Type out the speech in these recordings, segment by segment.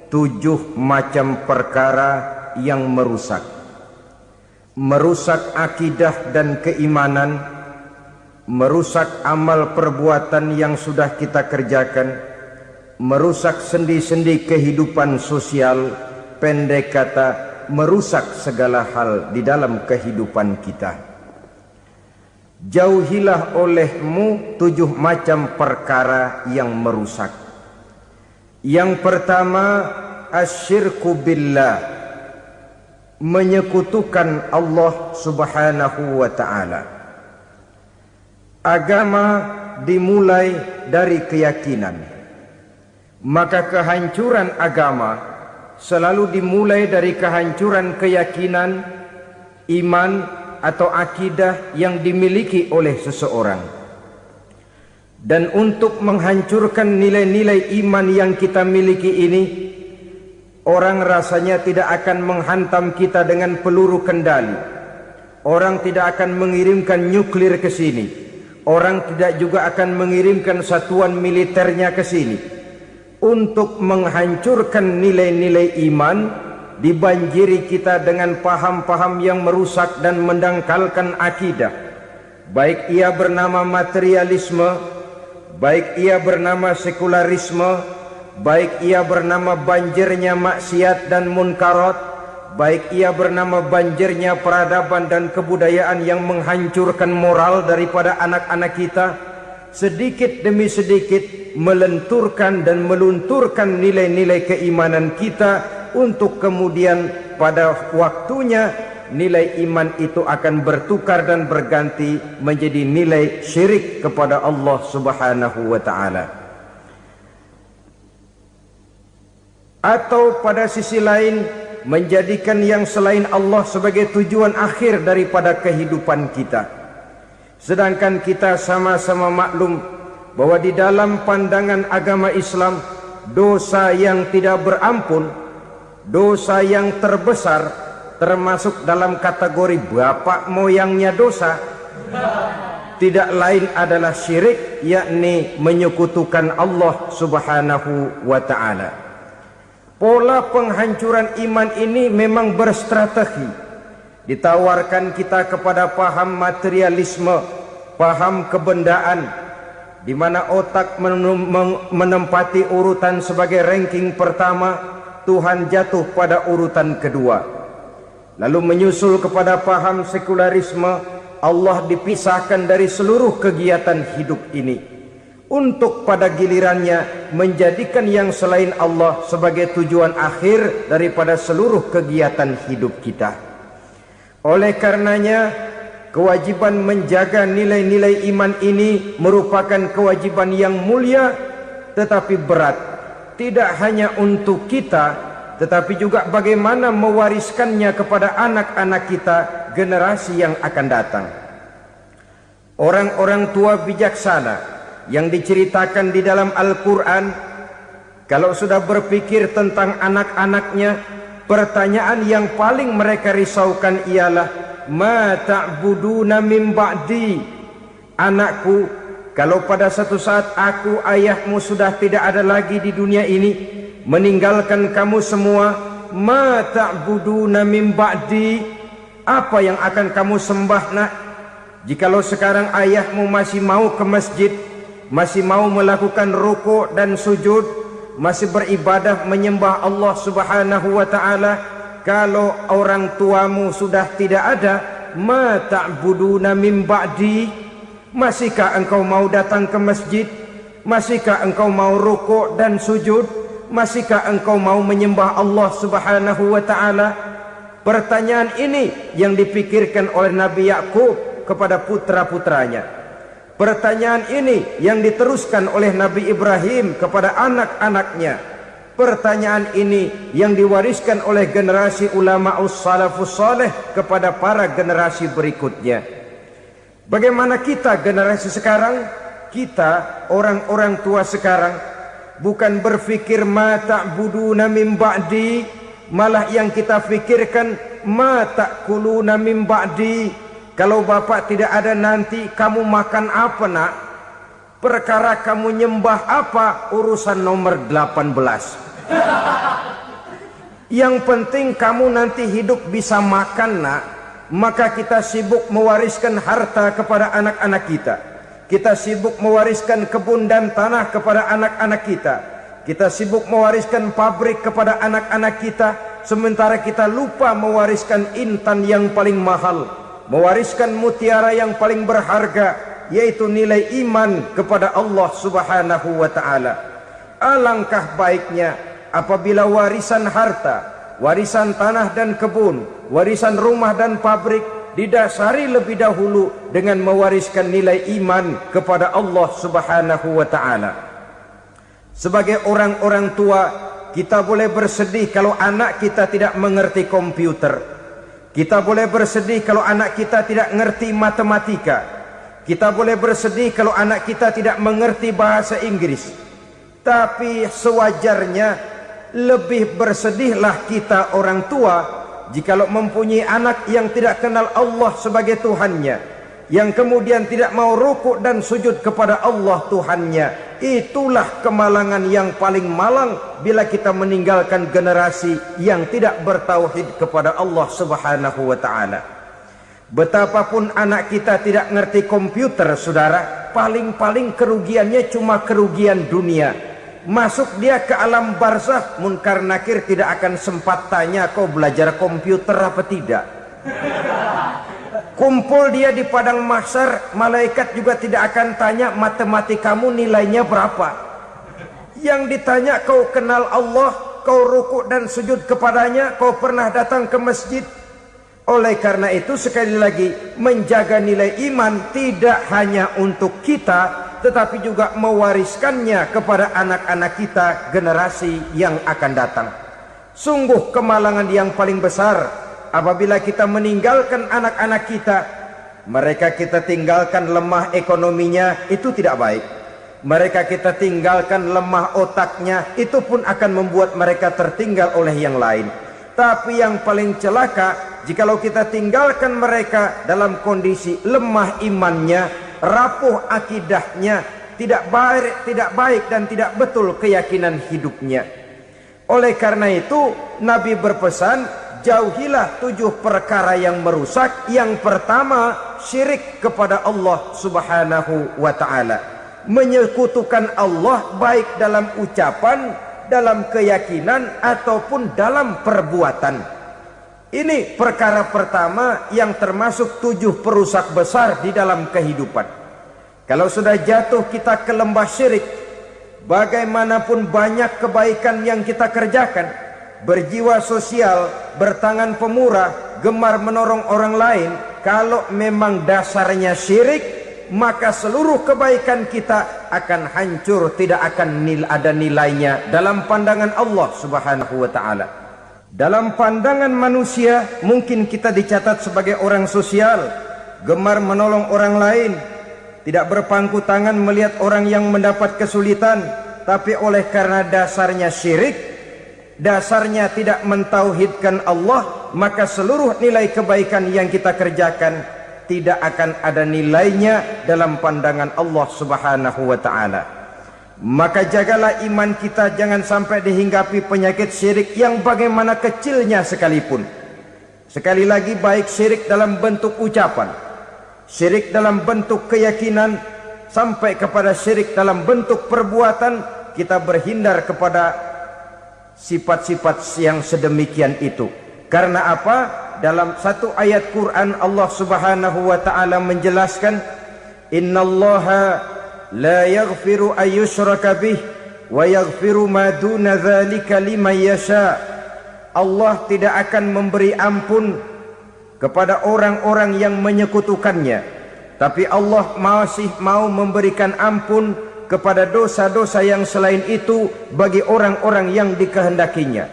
7 macam perkara yang merusak akidah dan keimanan, merusak amal perbuatan yang sudah kita kerjakan, merusak sendi-sendi kehidupan sosial, pendek kata merusak segala hal di dalam kehidupan kita. Jauhilah olehmu 7 macam perkara yang merusak. Yang pertama, asyirku billah, menyekutukan Allah subhanahu wa ta'ala. Agama dimulai dari keyakinan, maka kehancuran agama selalu dimulai dari kehancuran keyakinan, iman atau akidah yang dimiliki oleh seseorang. Dan untuk menghancurkan nilai-nilai iman yang kita miliki ini, orang rasanya tidak akan menghantam kita dengan peluru kendali. Orang tidak akan mengirimkan nuklir ke sini. Orang tidak juga akan mengirimkan satuan militernya ke sini. Untuk menghancurkan nilai-nilai iman, dibanjiri kita dengan paham-paham yang merusak dan mendangkalkan akidah. Baik ia bernama materialisme, baik ia bernama sekularisme, baik ia bernama banjirnya maksiat dan munkarat, baik ia bernama banjirnya peradaban dan kebudayaan yang menghancurkan moral daripada anak-anak kita, sedikit demi sedikit melenturkan dan melunturkan nilai-nilai keimanan kita, untuk kemudian pada waktunya nilai iman itu akan bertukar dan berganti menjadi nilai syirik kepada Allah subhanahu wa ta'ala. Atau pada sisi lain, menjadikan yang selain Allah sebagai tujuan akhir daripada kehidupan kita. Sedangkan kita sama-sama maklum bahwa di dalam pandangan agama Islam, dosa yang tidak berampun, dosa yang terbesar, termasuk dalam kategori bapak moyangnya dosa, tidak lain adalah syirik, yakni menyekutukan Allah subhanahu wa ta'ala. Pola penghancuran iman ini memang berstrategi. Ditawarkan kita kepada paham materialisme, paham kebendaan, di mana otak menempati urutan sebagai ranking pertama, Tuhan jatuh pada urutan kedua. Lalu menyusul kepada paham sekularisme, Allah dipisahkan dari seluruh kegiatan hidup ini, untuk pada gilirannya menjadikan yang selain Allah sebagai tujuan akhir daripada seluruh kegiatan hidup kita. Oleh karenanya, kewajiban menjaga nilai-nilai iman ini merupakan kewajiban yang mulia tetapi berat. Tidak hanya untuk kita, tetapi juga bagaimana mewariskannya kepada anak-anak kita, generasi yang akan datang. Orang-orang tua bijaksana yang diceritakan di dalam Al-Quran, kalau sudah berpikir tentang anak-anaknya, pertanyaan yang paling mereka risaukan ialah, ma ta'buduna min ba'di. Anakku, kalau pada satu saat aku, ayahmu sudah tidak ada lagi di dunia ini, meninggalkan kamu semua, ma ta'buduna min ba'di, apa yang akan kamu sembah nak? Jikalau sekarang ayahmu masih mau ke masjid, masih mau melakukan rukuk dan sujud, masih beribadah menyembah Allah subhanahu wa ta'ala, kalau orang tuamu sudah tidak ada, ma ta'buduna min ba'di, masihkah engkau mau datang ke masjid? Masihkah engkau mau rukuk dan sujud? Masihkah engkau mau menyembah Allah subhanahu wa ta'ala? Pertanyaan ini yang dipikirkan oleh Nabi Yakub kepada putra-putranya. Pertanyaan ini yang diteruskan oleh Nabi Ibrahim kepada anak-anaknya. Pertanyaan ini yang diwariskan oleh generasi ulama'us salafus saleh kepada para generasi berikutnya. Bagaimana kita generasi sekarang? Kita orang-orang tua sekarang bukan berfikir ma ta'buduna min ba'di, malah yang kita fikirkan ma ta'kuluna min ba'di. Kalau bapak tidak ada nanti kamu makan apa nak? Perkara kamu nyembah apa urusan nomor 18. Yang penting kamu nanti hidup bisa makan, nak. Maka kita sibuk mewariskan harta kepada anak-anak kita. Kita sibuk mewariskan kebun dan tanah kepada anak-anak kita. Kita sibuk mewariskan pabrik kepada anak-anak kita, sementara kita lupa mewariskan intan yang paling mahal, mewariskan mutiara yang paling berharga, yaitu nilai iman kepada Allah Subhanahu wa ta'ala. Alangkah baiknya apabila warisan harta, warisan tanah dan kebun, warisan rumah dan pabrik didasari lebih dahulu dengan mewariskan nilai iman kepada Allah Subhanahu wa ta'ala. Sebagai orang-orang tua, kita boleh bersedih kalau anak kita tidak mengerti komputer. Kita boleh bersedih kalau anak kita tidak mengerti matematika. Kita boleh bersedih kalau anak kita tidak mengerti bahasa Inggris. Tapi sewajarnya lebih bersedihlah kita orang tua jikalau mempunyai anak yang tidak kenal Allah sebagai Tuhannya, yang kemudian tidak mau rukuk dan sujud kepada Allah Tuhannya. Itulah kemalangan yang paling malang bila kita meninggalkan generasi yang tidak bertauhid kepada Allah Subhanahu wa ta'ala. Betapapun anak kita tidak ngerti komputer, saudara, paling-paling kerugiannya cuma kerugian dunia. Masuk dia ke alam barzakh, munkar nakir tidak akan sempat tanya kau belajar komputer apa tidak. Kumpul dia di padang mahsyar, malaikat juga tidak akan tanya matematikamu nilainya berapa. Yang ditanya kau kenal Allah, kau rukuk dan sujud kepadanya, kau pernah datang ke masjid. Oleh karena itu sekali lagi, menjaga nilai iman tidak hanya untuk kita, tetapi juga mewariskannya kepada anak-anak kita, generasi yang akan datang. Sungguh kemalangan yang paling besar apabila kita meninggalkan anak-anak kita. Mereka kita tinggalkan lemah ekonominya, itu tidak baik. Mereka kita tinggalkan lemah otaknya, itu pun akan membuat mereka tertinggal oleh yang lain. Tapi yang paling celaka, jikalau kita tinggalkan mereka dalam kondisi lemah imannya, rapuh akidahnya, tidak baik dan tidak betul keyakinan hidupnya. Oleh karena itu Nabi berpesan, jauhilah 7 perkara yang merusak. Yang pertama, syirik kepada Allah Subhanahu wa ta'ala. Menyekutukan Allah baik dalam ucapan, dalam keyakinan ataupun dalam perbuatan. Ini perkara pertama yang termasuk 7 perusak besar di dalam kehidupan. Kalau sudah jatuh kita ke lembah syirik, bagaimanapun banyak kebaikan yang kita kerjakan, berjiwa sosial, bertangan pemurah, gemar menolong orang lain, kalau memang dasarnya syirik, maka seluruh kebaikan kita akan hancur, tidak akan ada nilainya dalam pandangan Allah Subhanahu wa ta'ala. Dalam pandangan manusia, mungkin kita dicatat sebagai orang sosial, gemar menolong orang lain, tidak berpangku tangan melihat orang yang mendapat kesulitan, tapi oleh karena dasarnya syirik, dasarnya tidak mentauhidkan Allah, maka seluruh nilai kebaikan yang kita kerjakan tidak akan ada nilainya dalam pandangan Allah Subhanahu wa ta'ala. Maka jagalah iman kita jangan sampai dihinggapi penyakit syirik yang bagaimana kecilnya sekalipun. Sekali lagi, baik syirik dalam bentuk ucapan, syirik dalam bentuk keyakinan, sampai kepada syirik dalam bentuk perbuatan, kita berhindar kepada sifat-sifat yang sedemikian itu. Karena apa? Dalam satu ayat Quran Allah Subhanahu wa ta'ala menjelaskan, innallaha la yaghfiru ayyushraka bih wa yaghfiru ma duna dzalika liman yasha. Allah tidak akan memberi ampun kepada orang-orang yang menyekutukannya, tapi Allah masih mau memberikan ampun kepada dosa-dosa yang selain itu bagi orang-orang yang dikehendakinya.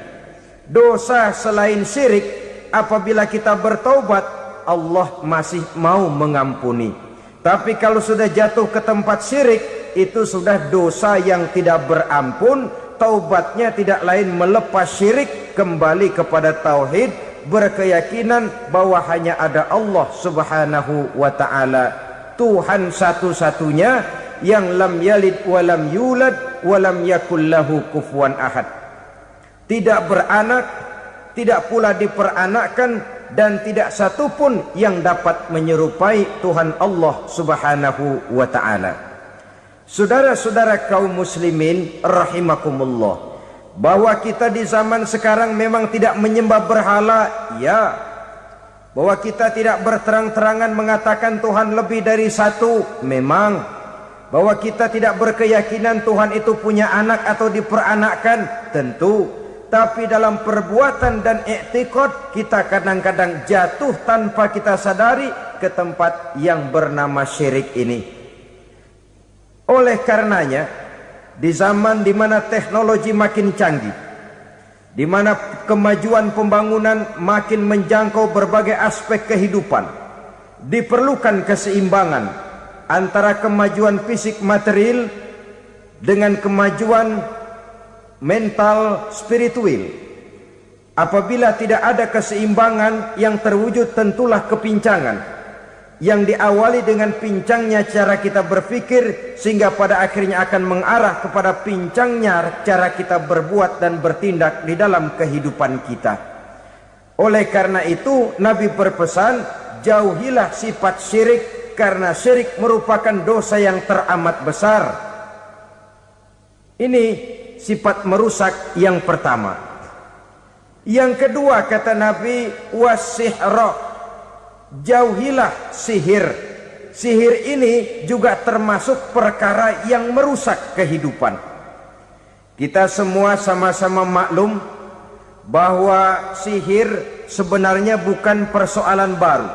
Dosa selain syirik, apabila kita bertaubat, Allah masih mau mengampuni. Tapi kalau sudah jatuh ke tempat syirik, itu sudah dosa yang tidak berampun. Taubatnya tidak lain melepas syirik, kembali kepada tauhid, berkeyakinan bahwa hanya ada Allah Subhanahu wa ta'ala, Tuhan satu-satunya, yang lam yalid walam yulad walam yakul lahu kufuwan ahad. tidak beranak, tidak pula diperanakkan, dan tidak satu pun yang dapat menyerupai Tuhan Allah Subhanahu wa ta'ala. Saudara-saudara kaum muslimin rahimakumullah, bahwa kita di zaman sekarang memang tidak menyembah berhala, ya. Bahwa kita tidak berterang-terangan mengatakan Tuhan lebih dari satu, memang. Bahwa kita tidak berkeyakinan Tuhan itu punya anak atau diperanakkan, tentu. Tapi dalam perbuatan dan i'tiqad kita kadang-kadang jatuh tanpa kita sadari ke tempat yang bernama syirik ini. Oleh karenanya, di zaman di mana teknologi makin canggih, di mana kemajuan pembangunan makin menjangkau berbagai aspek kehidupan, diperlukan keseimbangan antara kemajuan fisik material dengan kemajuan mental spiritual. Apabila tidak ada keseimbangan yang terwujud, tentulah kepincangan yang diawali dengan pincangnya cara kita berpikir, sehingga pada akhirnya akan mengarah kepada pincangnya cara kita berbuat dan bertindak di dalam kehidupan kita. Oleh karena itu Nabi berpesan, jauhilah sifat syirik, karena syirik merupakan dosa yang teramat besar. Ini sifat merusak yang pertama. Yang kedua kata Nabi, wasihra, jauhilah sihir. Sihir ini juga termasuk perkara yang merusak kehidupan. Kita semua sama-sama maklum bahwa sihir sebenarnya bukan persoalan baru.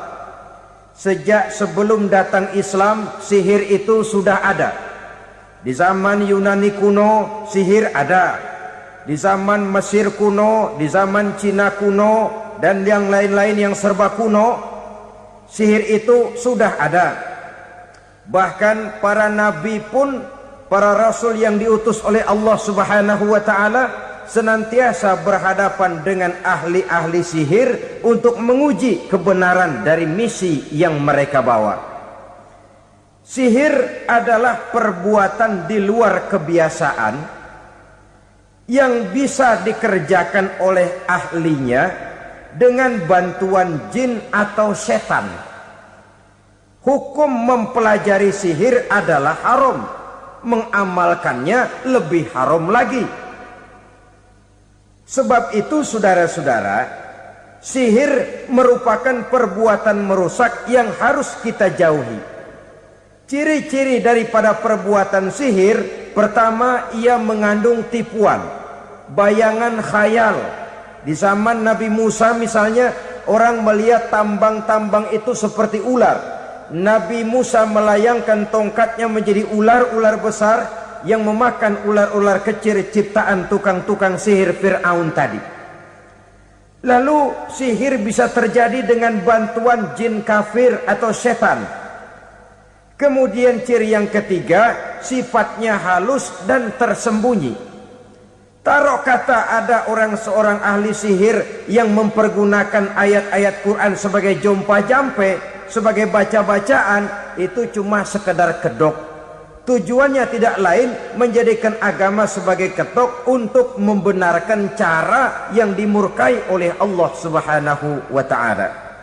Sejak sebelum datang Islam, sihir itu sudah ada. Di zaman Yunani kuno, sihir ada. Di zaman Mesir kuno, di zaman Cina kuno, dan yang lain-lain yang serba kuno, sihir itu sudah ada. Bahkan para nabi pun, para rasul yang diutus oleh Allah Subhanahu wa ta'ala, senantiasa berhadapan dengan ahli-ahli sihir untuk menguji kebenaran dari misi yang mereka bawa. Sihir adalah perbuatan di luar kebiasaan yang bisa dikerjakan oleh ahlinya dengan bantuan jin atau setan. Hukum mempelajari sihir adalah haram, mengamalkannya lebih haram lagi. Sebab itu saudara-saudara, sihir merupakan perbuatan merusak yang harus kita jauhi. Ciri-ciri daripada perbuatan sihir, pertama, ia mengandung tipuan, bayangan khayal. Di zaman Nabi Musa misalnya, orang melihat tambang-tambang itu seperti ular. Nabi Musa melayangkan tongkatnya menjadi ular-ular besar yang memakan ular-ular kecil ciptaan tukang-tukang sihir Fir'aun tadi. Lalu sihir bisa terjadi dengan bantuan jin kafir atau setan. Kemudian ciri yang ketiga, sifatnya halus dan tersembunyi. Taruh kata ada seorang ahli sihir yang mempergunakan ayat-ayat Quran sebagai jompa-jampe, sebagai baca-bacaan, itu cuma sekedar kedok. Tujuannya tidak lain menjadikan agama sebagai ketok untuk membenarkan cara yang dimurkai oleh Allah Subhanahu wa ta'ala.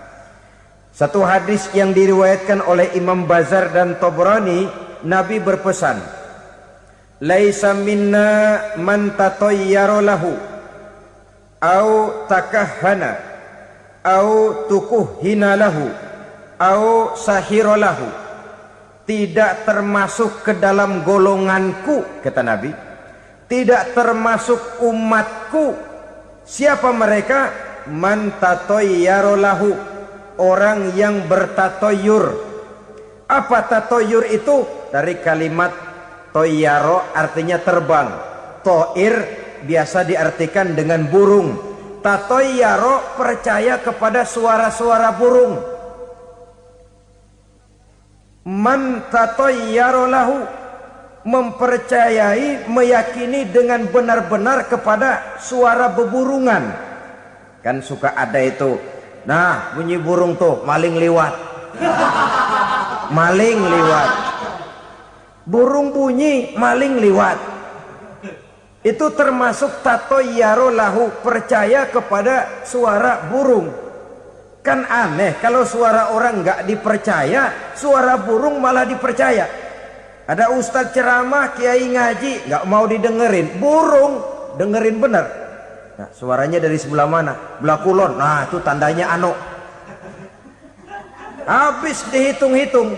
Satu hadis yang diriwayatkan oleh Imam Bazar dan Tabrani, Nabi berpesan, laisa minna man tatayyara lahu au takahhana au tukuhhina lahu au sahira lahu. Tidak termasuk ke dalam golonganku, kata Nabi. Tidak termasuk umatku. Siapa mereka? Man tatayyara lahu, orang yang bertatoyur. Apa tatoyur itu? Dari kalimat toyaro, artinya terbang. Toir biasa diartikan dengan burung. Tatoyaro percaya kepada suara-suara burung. Man tatayyara lahu, mempercayai, meyakini dengan benar-benar kepada suara beburungan. Kan suka ada itu, nah bunyi burung tuh, maling liwat. Maling liwat. Burung bunyi, maling liwat. Itu termasuk tatoyaro lahu, percaya kepada suara burung. Kan aneh kalau suara orang nggak dipercaya, suara burung malah dipercaya. Ada ustadz ceramah, kiai ngaji, nggak mau didengerin, burung dengerin bener. Nah, suaranya dari sebelah mana? Belah kulon. Nah, itu tandanya ano. Habis dihitung-hitung.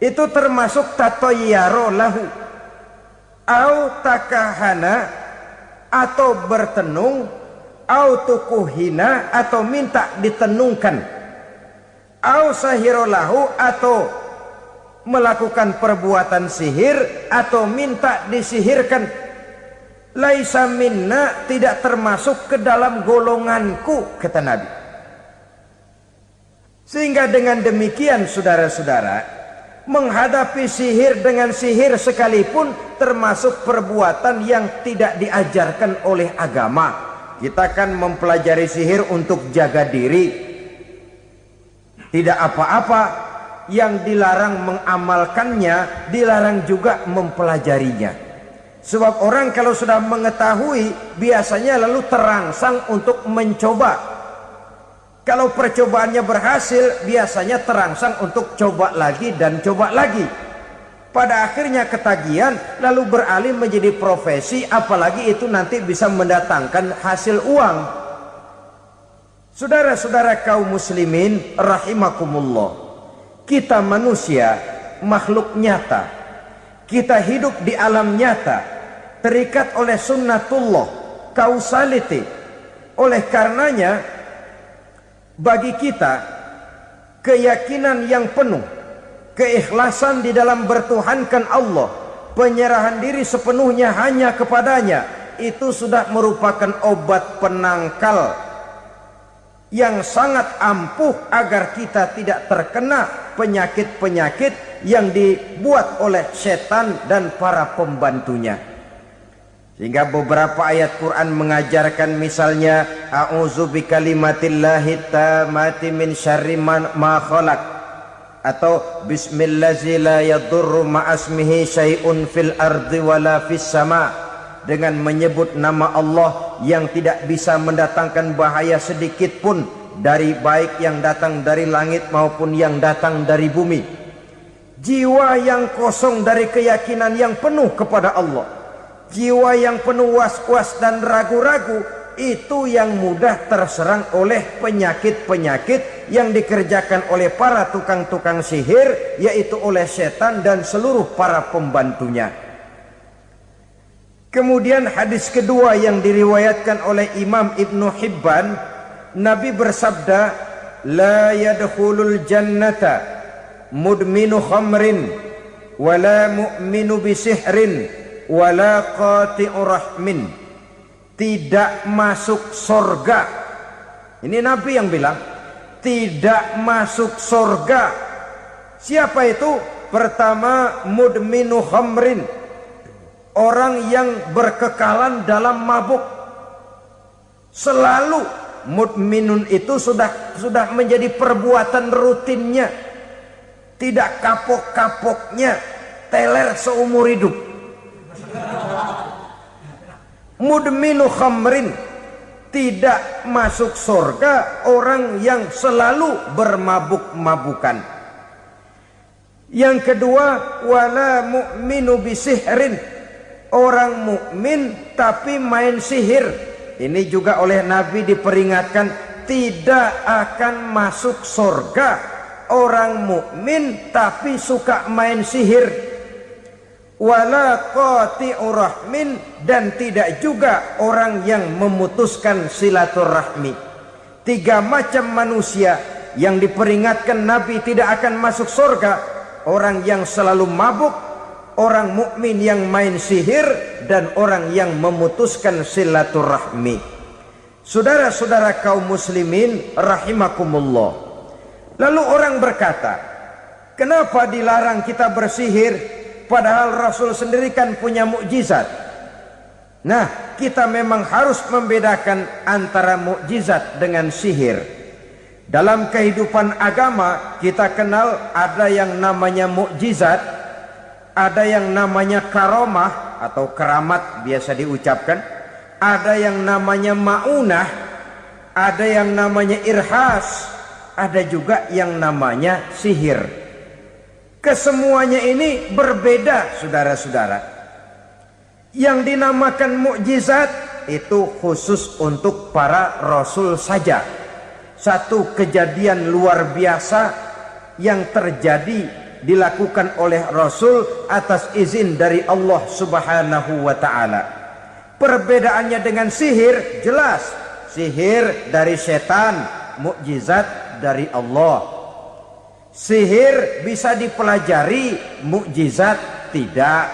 Itu termasuk tatoyaro lahu. Au takahana, atau bertenung, au tukuhina, atau minta ditenungkan, au sahirolahu, atau melakukan perbuatan sihir, atau minta disihirkan. Laisa minna, tidak termasuk ke dalam golonganku, kata Nabi. Sehingga dengan demikian saudara-saudara, menghadapi sihir dengan sihir sekalipun termasuk perbuatan yang tidak diajarkan oleh agama. Kita kan mempelajari sihir untuk jaga diri, tidak apa-apa. Yang dilarang mengamalkannya, dilarang juga mempelajarinya. Sebab orang kalau sudah mengetahui, biasanya lalu terangsang untuk mencoba. Kalau percobaannya berhasil, biasanya terangsang untuk coba lagi dan coba lagi. Pada akhirnya ketagihan, lalu beralih menjadi profesi, apalagi itu nanti bisa mendatangkan hasil uang. Saudara-saudara kaum muslimin rahimakumullah, kita manusia makhluk nyata. Kita hidup di alam nyata, terikat oleh sunnatullah, causality. Oleh karenanya, bagi kita keyakinan yang penuh, keikhlasan di dalam bertuhankan Allah, penyerahan diri sepenuhnya hanya kepadanya, itu sudah merupakan obat penangkal yang sangat ampuh agar kita tidak terkena penyakit-penyakit yang dibuat oleh setan dan para pembantunya. Sehingga beberapa ayat Quran mengajarkan, misalnya a'udzu bikalimatillahi tammati min syarri ma khalaq, atau bismillazi la yadurru ma'asmihi syai'un fil ardi wala fis sama, dengan menyebut nama Allah yang tidak bisa mendatangkan bahaya sedikit pun dari baik yang datang dari langit maupun yang datang dari bumi. Jiwa yang kosong dari keyakinan yang penuh kepada Allah, jiwa yang penuh was-was dan ragu-ragu, itu yang mudah terserang oleh penyakit-penyakit yang dikerjakan oleh para tukang-tukang sihir, yaitu oleh setan dan seluruh para pembantunya. Kemudian hadis kedua yang diriwayatkan oleh Imam Ibnu Hibban, Nabi bersabda, la yadkhulul jannata mudminu khamrin wala mu'minu bisihrin wala qati'u rahmin. Tidak masuk surga. Ini Nabi yang bilang, tidak masuk surga. Siapa itu? Pertama, mudminu khamrin, orang yang berkekalan dalam mabuk. Selalu mudminun itu sudah menjadi perbuatan rutinnya, tidak kapok-kapoknya, teler seumur hidup. Mudminu khamrin, tidak masuk surga orang yang selalu bermabuk-mabukan. Yang kedua, wala mu'minu bisihrin, orang mukmin tapi main sihir. Ini juga oleh Nabi diperingatkan, tidak akan masuk surga orang mukmin tapi suka main sihir. Wala qati'u rahmin, dan tidak juga orang yang memutuskan silaturahmi. Tiga macam manusia yang diperingatkan Nabi tidak akan masuk surga: orang yang selalu mabuk, orang mukmin yang main sihir, dan orang yang memutuskan silaturahmi. Saudara-saudara kaum muslimin rahimakumullah. Lalu orang berkata, kenapa dilarang kita bersihir? Padahal Rasul sendiri kan punya mukjizat. Nah, kita memang harus membedakan antara mukjizat dengan sihir. Dalam kehidupan agama kita kenal ada yang namanya mukjizat, Ada yang namanya karomah atau keramat biasa diucapkan, ada yang namanya maunah, ada yang namanya irhas, ada juga yang namanya sihir. Kesemuanya ini berbeda, saudara-saudara. Yang dinamakan mukjizat itu khusus untuk para rasul saja. Satu kejadian luar biasa yang terjadi dilakukan oleh Rasul atas izin dari Allah Subhanahu wa ta'ala. Perbedaannya dengan sihir jelas. Sihir dari setan, mukjizat dari Allah. Sihir bisa dipelajari, mukjizat tidak.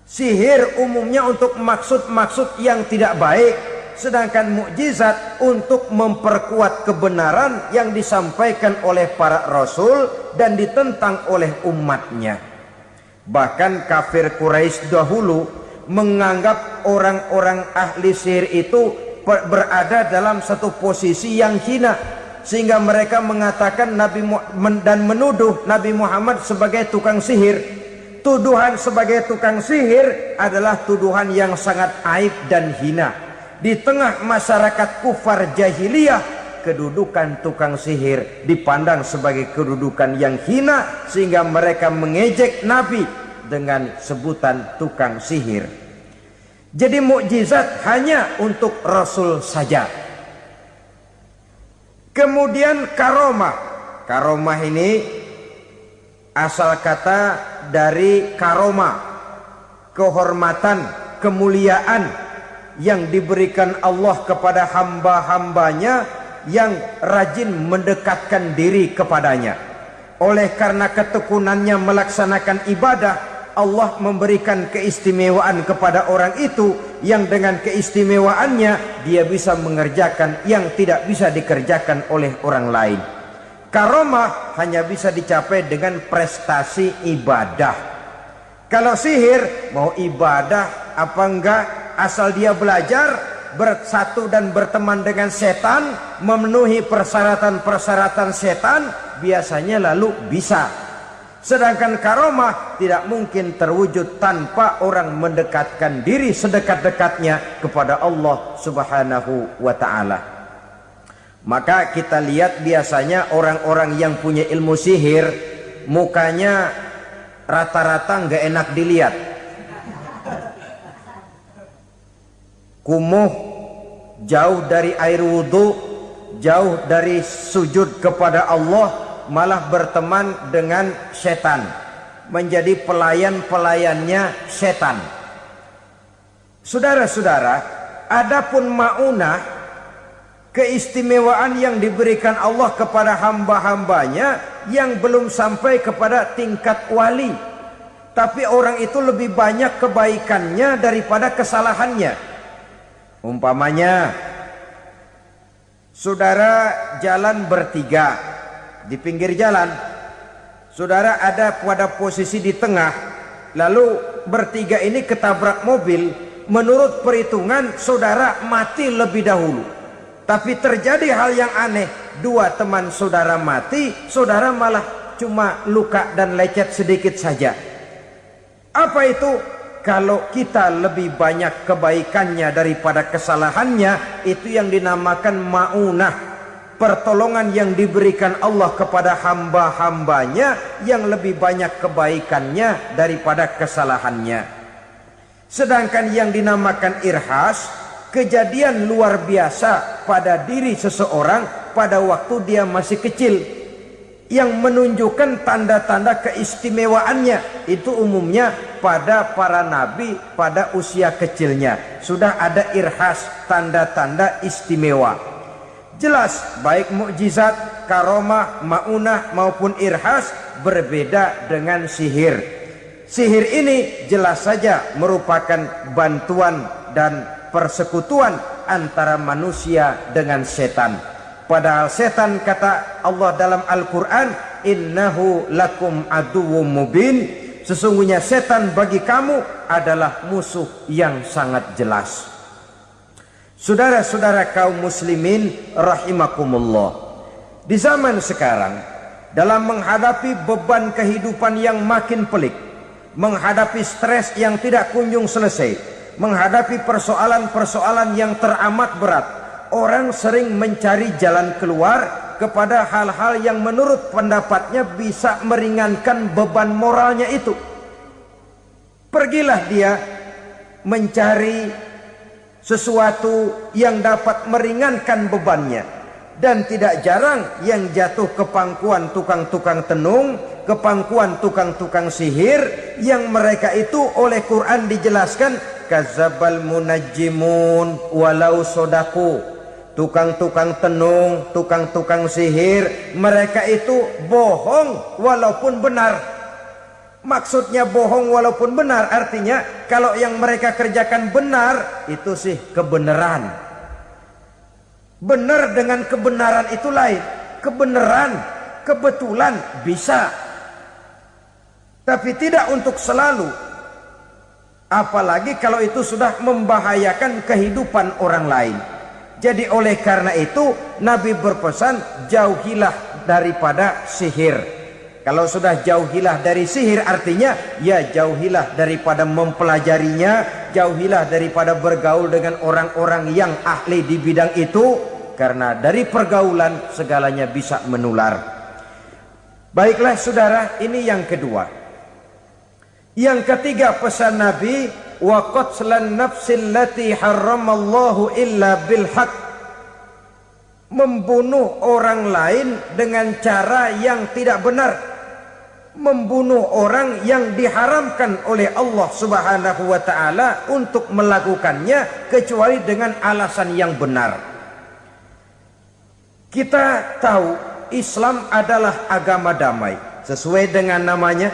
Sihir umumnya untuk maksud-maksud yang tidak baik, sedangkan mukjizat untuk memperkuat kebenaran yang disampaikan oleh para rasul dan ditentang oleh umatnya. Bahkan kafir Quraisy dahulu menganggap orang-orang ahli sihir itu berada dalam satu posisi yang hina, sehingga mereka mengatakan dan menuduh Nabi Muhammad sebagai tukang sihir. Tuduhan sebagai tukang sihir adalah tuduhan yang sangat aib dan hina. Di tengah masyarakat kufar jahiliyah, kedudukan tukang sihir dipandang sebagai kedudukan yang hina, sehingga mereka mengejek Nabi dengan sebutan tukang sihir. Jadi mukjizat hanya untuk Rasul saja. Kemudian karomah. Karomah ini asal kata dari karoma, kehormatan, kemuliaan yang diberikan Allah kepada hamba-hambanya yang rajin mendekatkan diri kepadanya. Oleh karena ketekunannya melaksanakan ibadah, Allah memberikan keistimewaan kepada orang itu, yang dengan keistimewaannya dia bisa mengerjakan yang tidak bisa dikerjakan oleh orang lain. Karomah hanya bisa dicapai dengan prestasi ibadah. Kalau sihir mau ibadah apa enggak, asal dia belajar, bersatu dan berteman dengan setan, memenuhi persyaratan-persyaratan setan, biasanya lalu bisa. Sedangkan karomah tidak mungkin terwujud tanpa orang mendekatkan diri sedekat-dekatnya kepada Allah Subhanahu wa ta'ala. Maka kita lihat biasanya orang-orang yang punya ilmu sihir, mukanya rata-rata nggak enak dilihat. Kumuh, jauh dari air wudhu, jauh dari sujud kepada Allah, malah berteman dengan setan, menjadi pelayan-pelayannya setan. Saudara-saudara, adapun maunah, keistimewaan yang diberikan Allah kepada hamba-hambanya yang belum sampai kepada tingkat wali, tapi orang itu lebih banyak kebaikannya daripada kesalahannya. Umpamanya, saudara jalan bertiga di pinggir jalan, saudara ada pada posisi di tengah, lalu bertiga ini ketabrak mobil. Menurut perhitungan saudara mati lebih dahulu, tapi terjadi hal yang aneh, dua teman saudara mati, saudara malah cuma luka dan lecet sedikit saja. Apa itu? Kalau kita lebih banyak kebaikannya daripada kesalahannya, itu yang dinamakan maunah, pertolongan yang diberikan Allah kepada hamba-hambanya yang lebih banyak kebaikannya daripada kesalahannya. Sedangkan yang dinamakan irhas, kejadian luar biasa pada diri seseorang pada waktu dia masih kecil, yang menunjukkan tanda-tanda keistimewaannya. Itu umumnya pada para nabi pada usia kecilnya sudah ada irhas, tanda-tanda istimewa. Jelas baik mukjizat, karomah, maunah maupun irhas berbeda dengan sihir. Sihir ini jelas saja merupakan bantuan dan persekutuan antara manusia dengan setan. Padahal setan, kata Allah dalam Al-Quran, innahu lakum aduwwum mubin, sesungguhnya setan bagi kamu adalah musuh yang sangat jelas. Saudara-saudara kaum muslimin rahimakumullah, di zaman sekarang dalam menghadapi beban kehidupan yang makin pelik, menghadapi stres yang tidak kunjung selesai, menghadapi persoalan-persoalan yang teramat berat, orang sering mencari jalan keluar kepada hal-hal yang menurut pendapatnya bisa meringankan beban moralnya itu. Pergilah dia mencari sesuatu yang dapat meringankan bebannya. Dan tidak jarang yang jatuh ke pangkuan tukang-tukang tenung, ke pangkuan tukang-tukang sihir, yang mereka itu oleh Quran dijelaskan kadzabal munajjimun walau sodaku. Tukang-tukang tenung, tukang-tukang sihir, mereka itu bohong walaupun benar. Maksudnya bohong walaupun benar artinya kalau yang mereka kerjakan benar, itu sih kebenaran. Benar dengan kebenaran itu lain. Kebenaran, kebetulan bisa, tapi tidak untuk selalu. Apalagi kalau itu sudah membahayakan kehidupan orang lain. Jadi oleh karena itu Nabi berpesan, jauhilah daripada sihir. Kalau sudah jauhilah dari sihir artinya ya jauhilah daripada mempelajarinya, jauhilah daripada bergaul dengan orang-orang yang ahli di bidang itu, karena dari pergaulan segalanya bisa menular. Baiklah saudara, ini yang kedua. Yang ketiga pesan Nabi, wa qatlan nafsil lati harramallahu illa bil haq. Membunuh orang lain dengan cara yang tidak benar, membunuh orang yang diharamkan oleh Allah Subhanahu wa taala untuk melakukannya kecuali dengan alasan yang benar. Kita tahu Islam adalah agama damai. Sesuai dengan namanya,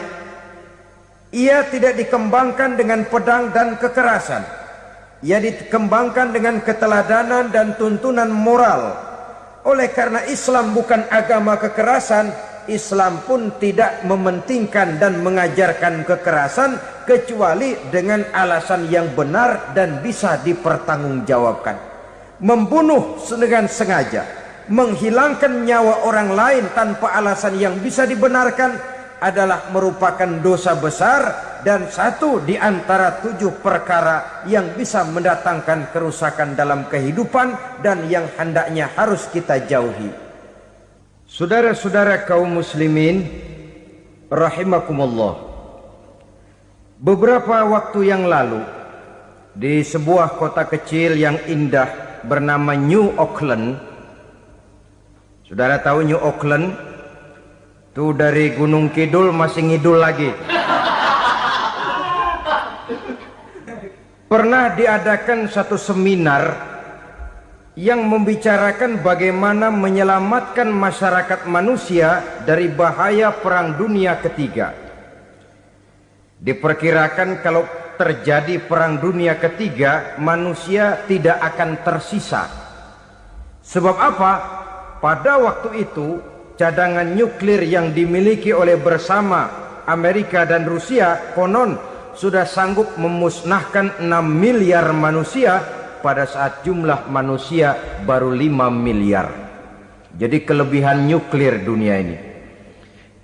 ia tidak dikembangkan dengan pedang dan kekerasan. Ia dikembangkan dengan keteladanan dan tuntunan moral. Oleh karena Islam bukan agama kekerasan, Islam pun tidak mementingkan dan mengajarkan kekerasan kecuali dengan alasan yang benar dan bisa dipertanggungjawabkan. Membunuh dengan sengaja, menghilangkan nyawa orang lain tanpa alasan yang bisa dibenarkan adalah merupakan dosa besar dan satu di antara 7 perkara yang bisa mendatangkan kerusakan dalam kehidupan dan yang hendaknya harus kita jauhi. Saudara-saudara kaum muslimin rahimakumullah, beberapa waktu yang lalu di sebuah kota kecil yang indah bernama New Auckland. Saudara tahu New Auckland? Itu dari Gunung Kidul masih ngidul lagi. Pernah diadakan satu seminar yang membicarakan bagaimana menyelamatkan masyarakat manusia dari bahaya Perang Dunia Ketiga. Diperkirakan kalau terjadi Perang Dunia Ketiga, manusia tidak akan tersisa. Sebab apa? Pada waktu itu cadangan nuklir yang dimiliki oleh bersama Amerika dan Rusia konon sudah sanggup memusnahkan 6 miliar manusia pada saat jumlah manusia baru 5 miliar. Jadi kelebihan nuklir dunia ini.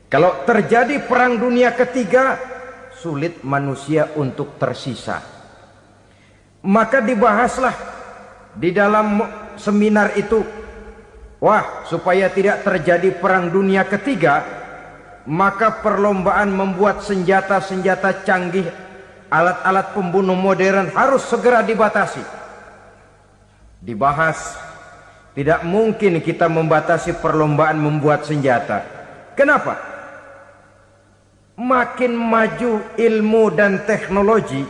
Kalau terjadi Perang Dunia Ketiga, sulit manusia untuk tersisa. Maka dibahaslah di dalam seminar itu, wah, supaya tidak terjadi Perang Dunia Ketiga, maka perlombaan membuat senjata-senjata canggih, alat-alat pembunuh modern harus segera dibatasi. Dibahas, tidak mungkin kita membatasi perlombaan membuat senjata. Kenapa? Makin maju ilmu dan teknologi,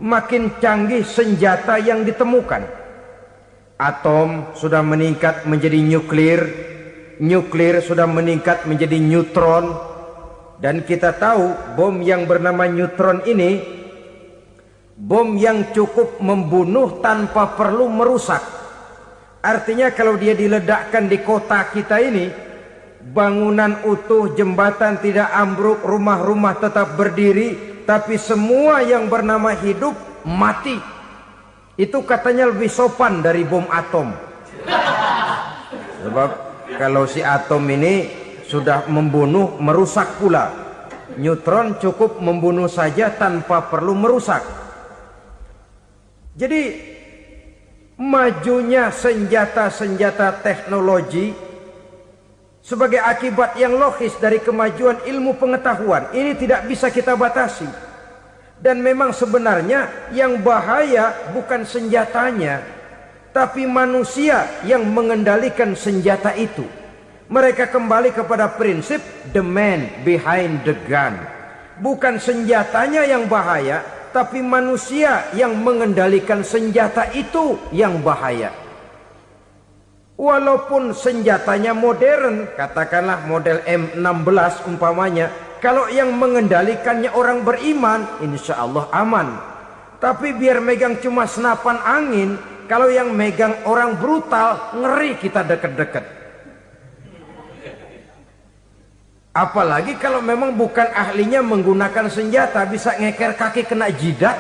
makin canggih senjata yang ditemukan. Atom sudah meningkat menjadi nuklir, nuklir sudah meningkat menjadi neutron, dan kita tahu bom yang bernama neutron ini bom yang cukup membunuh tanpa perlu merusak. Artinya kalau dia diledakkan di kota kita ini, bangunan utuh, jembatan tidak ambruk, rumah-rumah tetap berdiri, tapi semua yang bernama hidup mati. Itu katanya lebih sopan dari bom atom. Sebab kalau si atom ini sudah membunuh, merusak pula. Neutron cukup membunuh saja tanpa perlu merusak. Jadi majunya senjata-senjata teknologi sebagai akibat yang logis dari kemajuan ilmu pengetahuan ini tidak bisa kita batasi. Dan memang sebenarnya yang bahaya bukan senjatanya, tapi manusia yang mengendalikan senjata itu. Mereka kembali kepada prinsip the man behind the gun. Bukan senjatanya yang bahaya, tapi manusia yang mengendalikan senjata itu yang bahaya. Walaupun senjatanya modern, katakanlah model M16 umpamanya, kalau yang mengendalikannya orang beriman, insya Allah aman. Tapi biar megang cuma senapan angin, kalau yang megang orang brutal, ngeri kita deket-deket. Apalagi kalau memang bukan ahlinya menggunakan senjata, bisa ngeker kaki kena jidat.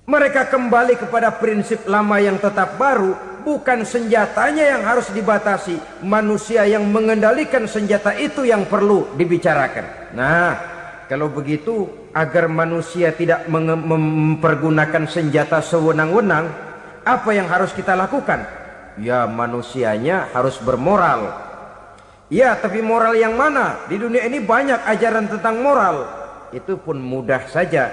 Mereka kembali kepada prinsip lama yang tetap baru. Bukan senjatanya yang harus dibatasi, manusia yang mengendalikan senjata itu yang perlu dibicarakan. Nah, kalau begitu, agar manusia tidak mempergunakan senjata sewenang-wenang, apa yang harus kita lakukan? Ya, manusianya harus bermoral. Ya, tapi moral yang mana? Di dunia ini banyak ajaran tentang moral. Itu pun mudah saja.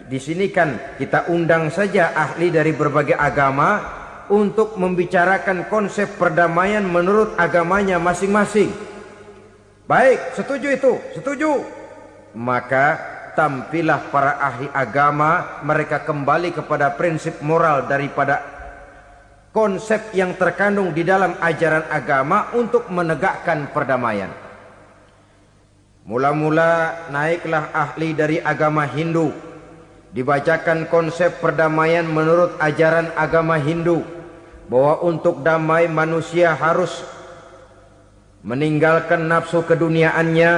Di sini kan kita undang saja ahli dari berbagai agama untuk membicarakan konsep perdamaian menurut agamanya masing-masing. Baik, setuju itu? Setuju. Maka tampillah para ahli agama, mereka kembali kepada prinsip moral daripada konsep yang terkandung di dalam ajaran agama untuk menegakkan perdamaian. Mula-mula naiklah ahli dari agama Hindu, dibacakan konsep perdamaian menurut ajaran agama Hindu, bahwa untuk damai manusia harus meninggalkan nafsu keduniaannya,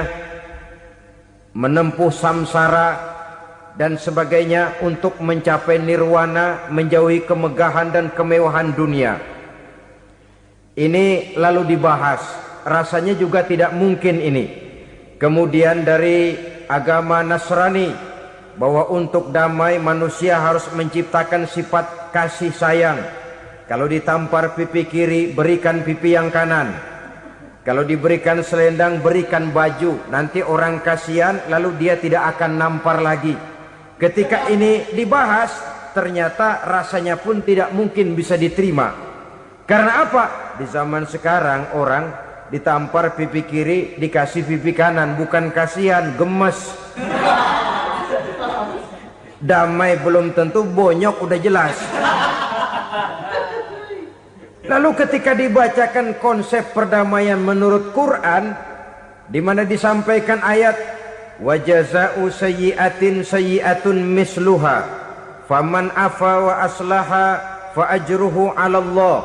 menempuh samsara dan sebagainya untuk mencapai nirwana, menjauhi kemegahan dan kemewahan dunia. Ini lalu dibahas, rasanya juga tidak mungkin ini. Kemudian dari agama Nasrani, bahwa untuk damai manusia harus menciptakan sifat kasih sayang. Kalau ditampar pipi kiri, berikan pipi yang kanan. Kalau diberikan selendang, berikan baju. Nanti orang kasihan, lalu dia tidak akan nampar lagi. Ketika ini dibahas, ternyata rasanya pun tidak mungkin bisa diterima. Karena apa? Di zaman sekarang orang ditampar pipi kiri, dikasih pipi kanan. Bukan kasihan, gemes. Damai belum tentu, bonyok udah jelas. Lalu ketika dibacakan konsep perdamaian menurut Quran, di mana disampaikan ayat wa jazaa'u sayyi'atin sayyi'atun misluha faman afa wa aslaha fa ajruhu 'ala Allah.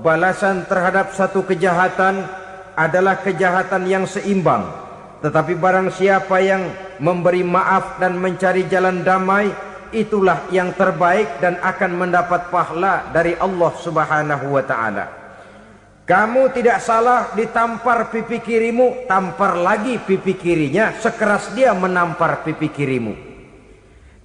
Balasan terhadap satu kejahatan adalah kejahatan yang seimbang, tetapi barang siapa yang memberi maaf dan mencari jalan damai, itulah yang terbaik dan akan mendapat pahala dari Allah Subhanahu wa taala. Kamu tidak salah ditampar pipi kirimu, tampar lagi pipi kirinya sekeras dia menampar pipi kirimu.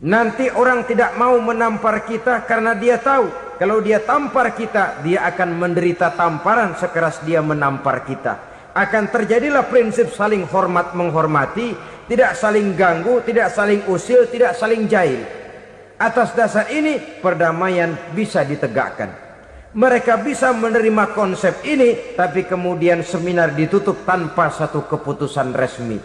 Nanti orang tidak mau menampar kita karena dia tahu kalau dia tampar kita, dia akan menderita tamparan sekeras dia menampar kita. Akan terjadilah prinsip saling hormat menghormati, tidak saling ganggu, tidak saling usil, tidak saling jahil. Atas dasar ini perdamaian bisa ditegakkan. Mereka bisa menerima konsep ini, tapi kemudian seminar ditutup tanpa satu keputusan resmi.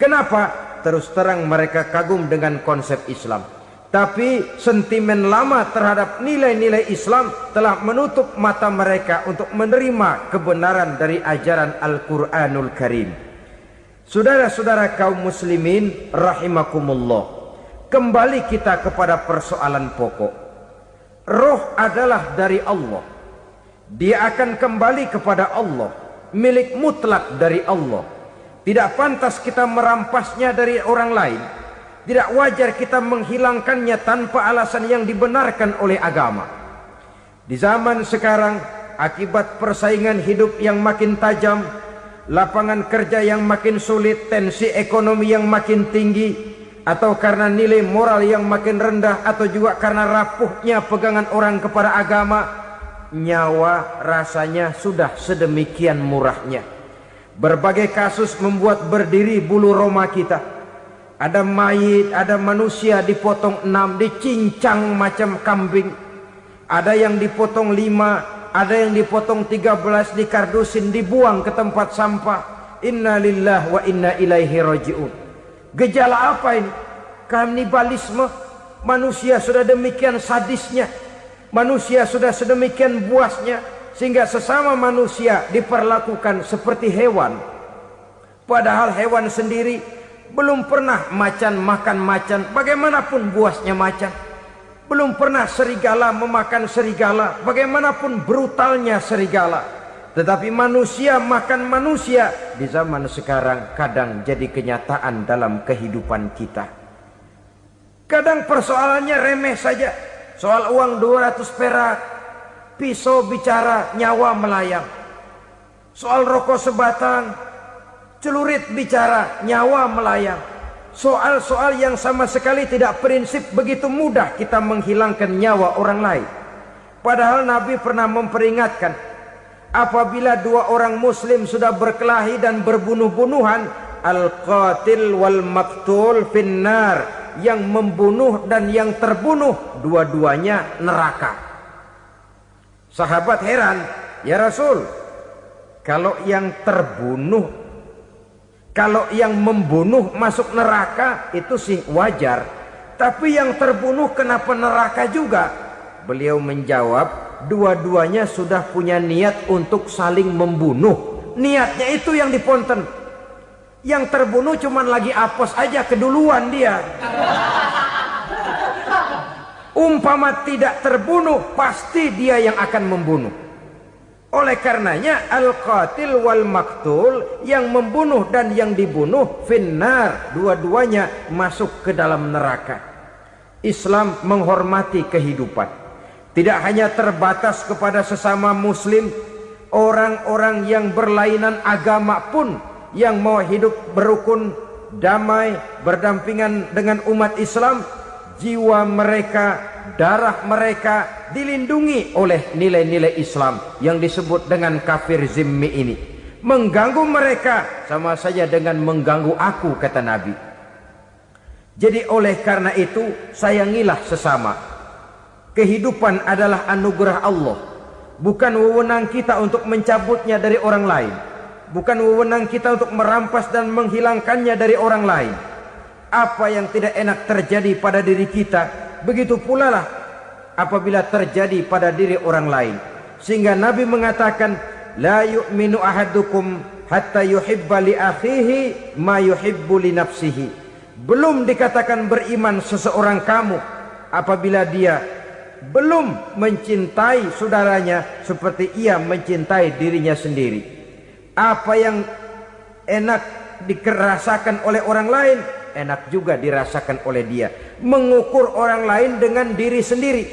Kenapa? Terus terang mereka kagum dengan konsep Islam, tapi sentimen lama terhadap nilai-nilai Islam telah menutup mata mereka untuk menerima kebenaran dari ajaran Al-Quranul Karim. Saudara-saudara kaum muslimin rahimakumullah, kembali kita kepada persoalan pokok. Roh adalah dari Allah. Dia akan kembali kepada Allah, milik mutlak dari Allah. Tidak pantas kita merampasnya dari orang lain. Tidak wajar kita menghilangkannya tanpa alasan yang dibenarkan oleh agama. Di zaman sekarang akibat persaingan hidup yang makin tajam, lapangan kerja yang makin sulit, tensi ekonomi yang makin tinggi, atau karena nilai moral yang makin rendah, atau juga karena rapuhnya pegangan orang kepada agama, nyawa rasanya sudah sedemikian murahnya. Berbagai kasus membuat berdiri bulu roma kita. Ada mayit, ada manusia dipotong 6, dicincang macam kambing. Ada yang dipotong 5, ada yang dipotong 13, dikardusin, dibuang ke tempat sampah. Inna lillahi wa inna ilaihi raji'un. Gejala apa ini? Kanibalisme. Manusia sudah demikian sadisnya, manusia sudah sedemikian buasnya, sehingga sesama manusia diperlakukan seperti hewan. Padahal hewan sendiri belum pernah macan makan macan, bagaimanapun buasnya macan. Belum pernah serigala memakan serigala, bagaimanapun brutalnya serigala. Tetapi manusia makan manusia di zaman sekarang kadang jadi kenyataan dalam kehidupan kita. Kadang persoalannya remeh saja. Soal uang 200 perak, pisau bicara, nyawa melayang. Soal rokok sebatang, celurit bicara, nyawa melayang. Soal-soal yang sama sekali tidak prinsip, begitu mudah kita menghilangkan nyawa orang lain. Padahal Nabi pernah memperingatkan, apabila dua orang muslim sudah berkelahi dan berbunuh-bunuhan, al-qatil wal maktul finnar, yang membunuh dan yang terbunuh dua-duanya neraka. Sahabat heran, ya Rasul, kalau yang terbunuh, kalau yang membunuh masuk neraka itu sih wajar, tapi yang terbunuh kenapa neraka juga? Beliau menjawab, dua-duanya sudah punya niat untuk saling membunuh. Niatnya itu yang diponten. Yang terbunuh cuman lagi apes aja, keduluan dia. Umpama tidak terbunuh, pasti dia yang akan membunuh. Oleh karenanya al-qatil wal maktul, yang membunuh dan yang dibunuh finnar, dua-duanya masuk ke dalam neraka. Islam menghormati kehidupan. Tidak hanya terbatas kepada sesama muslim, orang-orang yang berlainan agama pun yang mau hidup berukun, damai, berdampingan dengan umat Islam, jiwa mereka, darah mereka dilindungi oleh nilai-nilai Islam yang disebut dengan kafir zimmi ini. Mengganggu mereka sama saja dengan mengganggu aku, kata Nabi. Jadi oleh karena itu, sayangilah sesama. Kehidupan adalah anugerah Allah, bukan wewenang kita untuk mencabutnya dari orang lain, bukan wewenang kita untuk merampas dan menghilangkannya dari orang lain. Apa yang tidak enak terjadi pada diri kita, begitu pula lah apabila terjadi pada diri orang lain. Sehingga Nabi mengatakan, la yu'minu ahadukum hatta yuhibba li akhihi ma yuhibbu li nafsihi. Belum dikatakan beriman seseorang kamu apabila dia belum mencintai saudaranya seperti ia mencintai dirinya sendiri. Apa yang enak dirasakan oleh orang lain, enak juga dirasakan oleh dia. Mengukur orang lain dengan diri sendiri.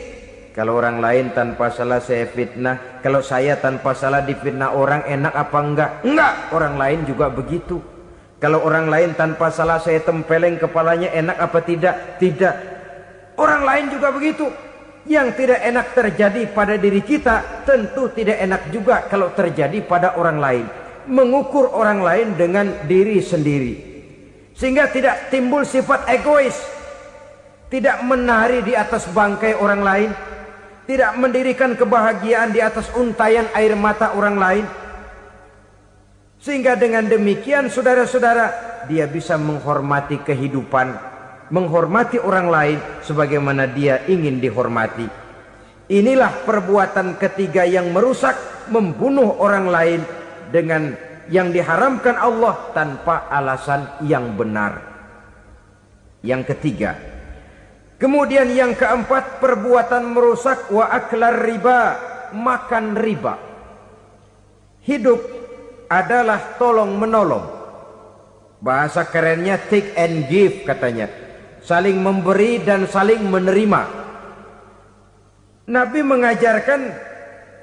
Kalau orang lain tanpa salah saya fitnah, kalau saya tanpa salah difitnah orang, enak apa enggak? Enggak, orang lain juga begitu. Kalau orang lain tanpa salah saya tempeleng kepalanya, enak apa tidak? Tidak. Orang lain juga begitu. Yang tidak enak terjadi pada diri kita, tentu tidak enak juga kalau terjadi pada orang lain. Mengukur orang lain dengan diri sendiri, sehingga tidak timbul sifat egois, tidak menari di atas bangkai orang lain, tidak mendirikan kebahagiaan di atas untayan air mata orang lain. Sehingga dengan demikian, saudara-saudara, dia bisa menghormati kehidupan, menghormati orang lain sebagaimana dia ingin dihormati. Inilah perbuatan ketiga yang merusak, membunuh orang lain dengan yang diharamkan Allah tanpa alasan yang benar. Yang ketiga. Kemudian yang keempat, perbuatan merusak wa aklar riba, makan riba. Hidup adalah tolong menolong. Bahasa kerennya take and give katanya. Saling memberi dan saling menerima. Nabi mengajarkan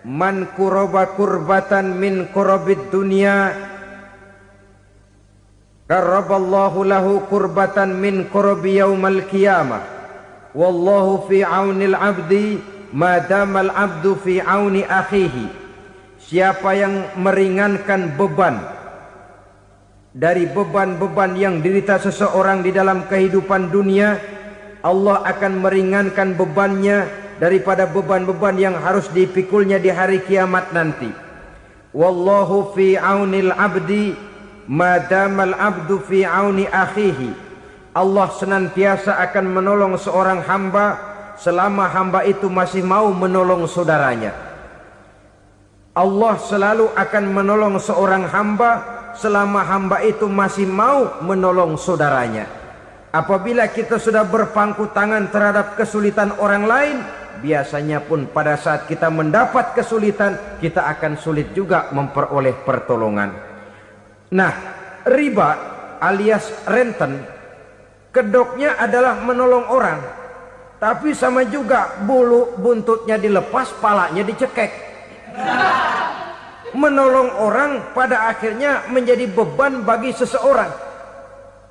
man kuraba kurbatan min kurabid dunya karaballahu lahu kurbatan min kurabi yaumal qiyamah. Wallahu fi aunil abdi madamal abdu fi auni akhihi. Siapa yang meringankan beban dari beban-beban yang dirita seseorang di dalam kehidupan dunia, Allah akan meringankan bebannya daripada beban-beban yang harus dipikulnya di hari kiamat nanti. Wallahu fi aunil abdi madamal abdu fi auni akhihi. Allah senantiasa akan menolong seorang hamba selama hamba itu masih mau menolong saudaranya. Allah selalu akan menolong seorang hamba selama hamba itu masih mau menolong saudaranya. Apabila kita sudah berpangku tangan terhadap kesulitan orang lain, biasanya pun pada saat kita mendapat kesulitan, kita akan sulit juga memperoleh pertolongan. Nah, riba alias renten, kedoknya adalah menolong orang, tapi sama juga bulu buntutnya dilepas, palanya dicekek. Menolong orang pada akhirnya menjadi beban bagi seseorang,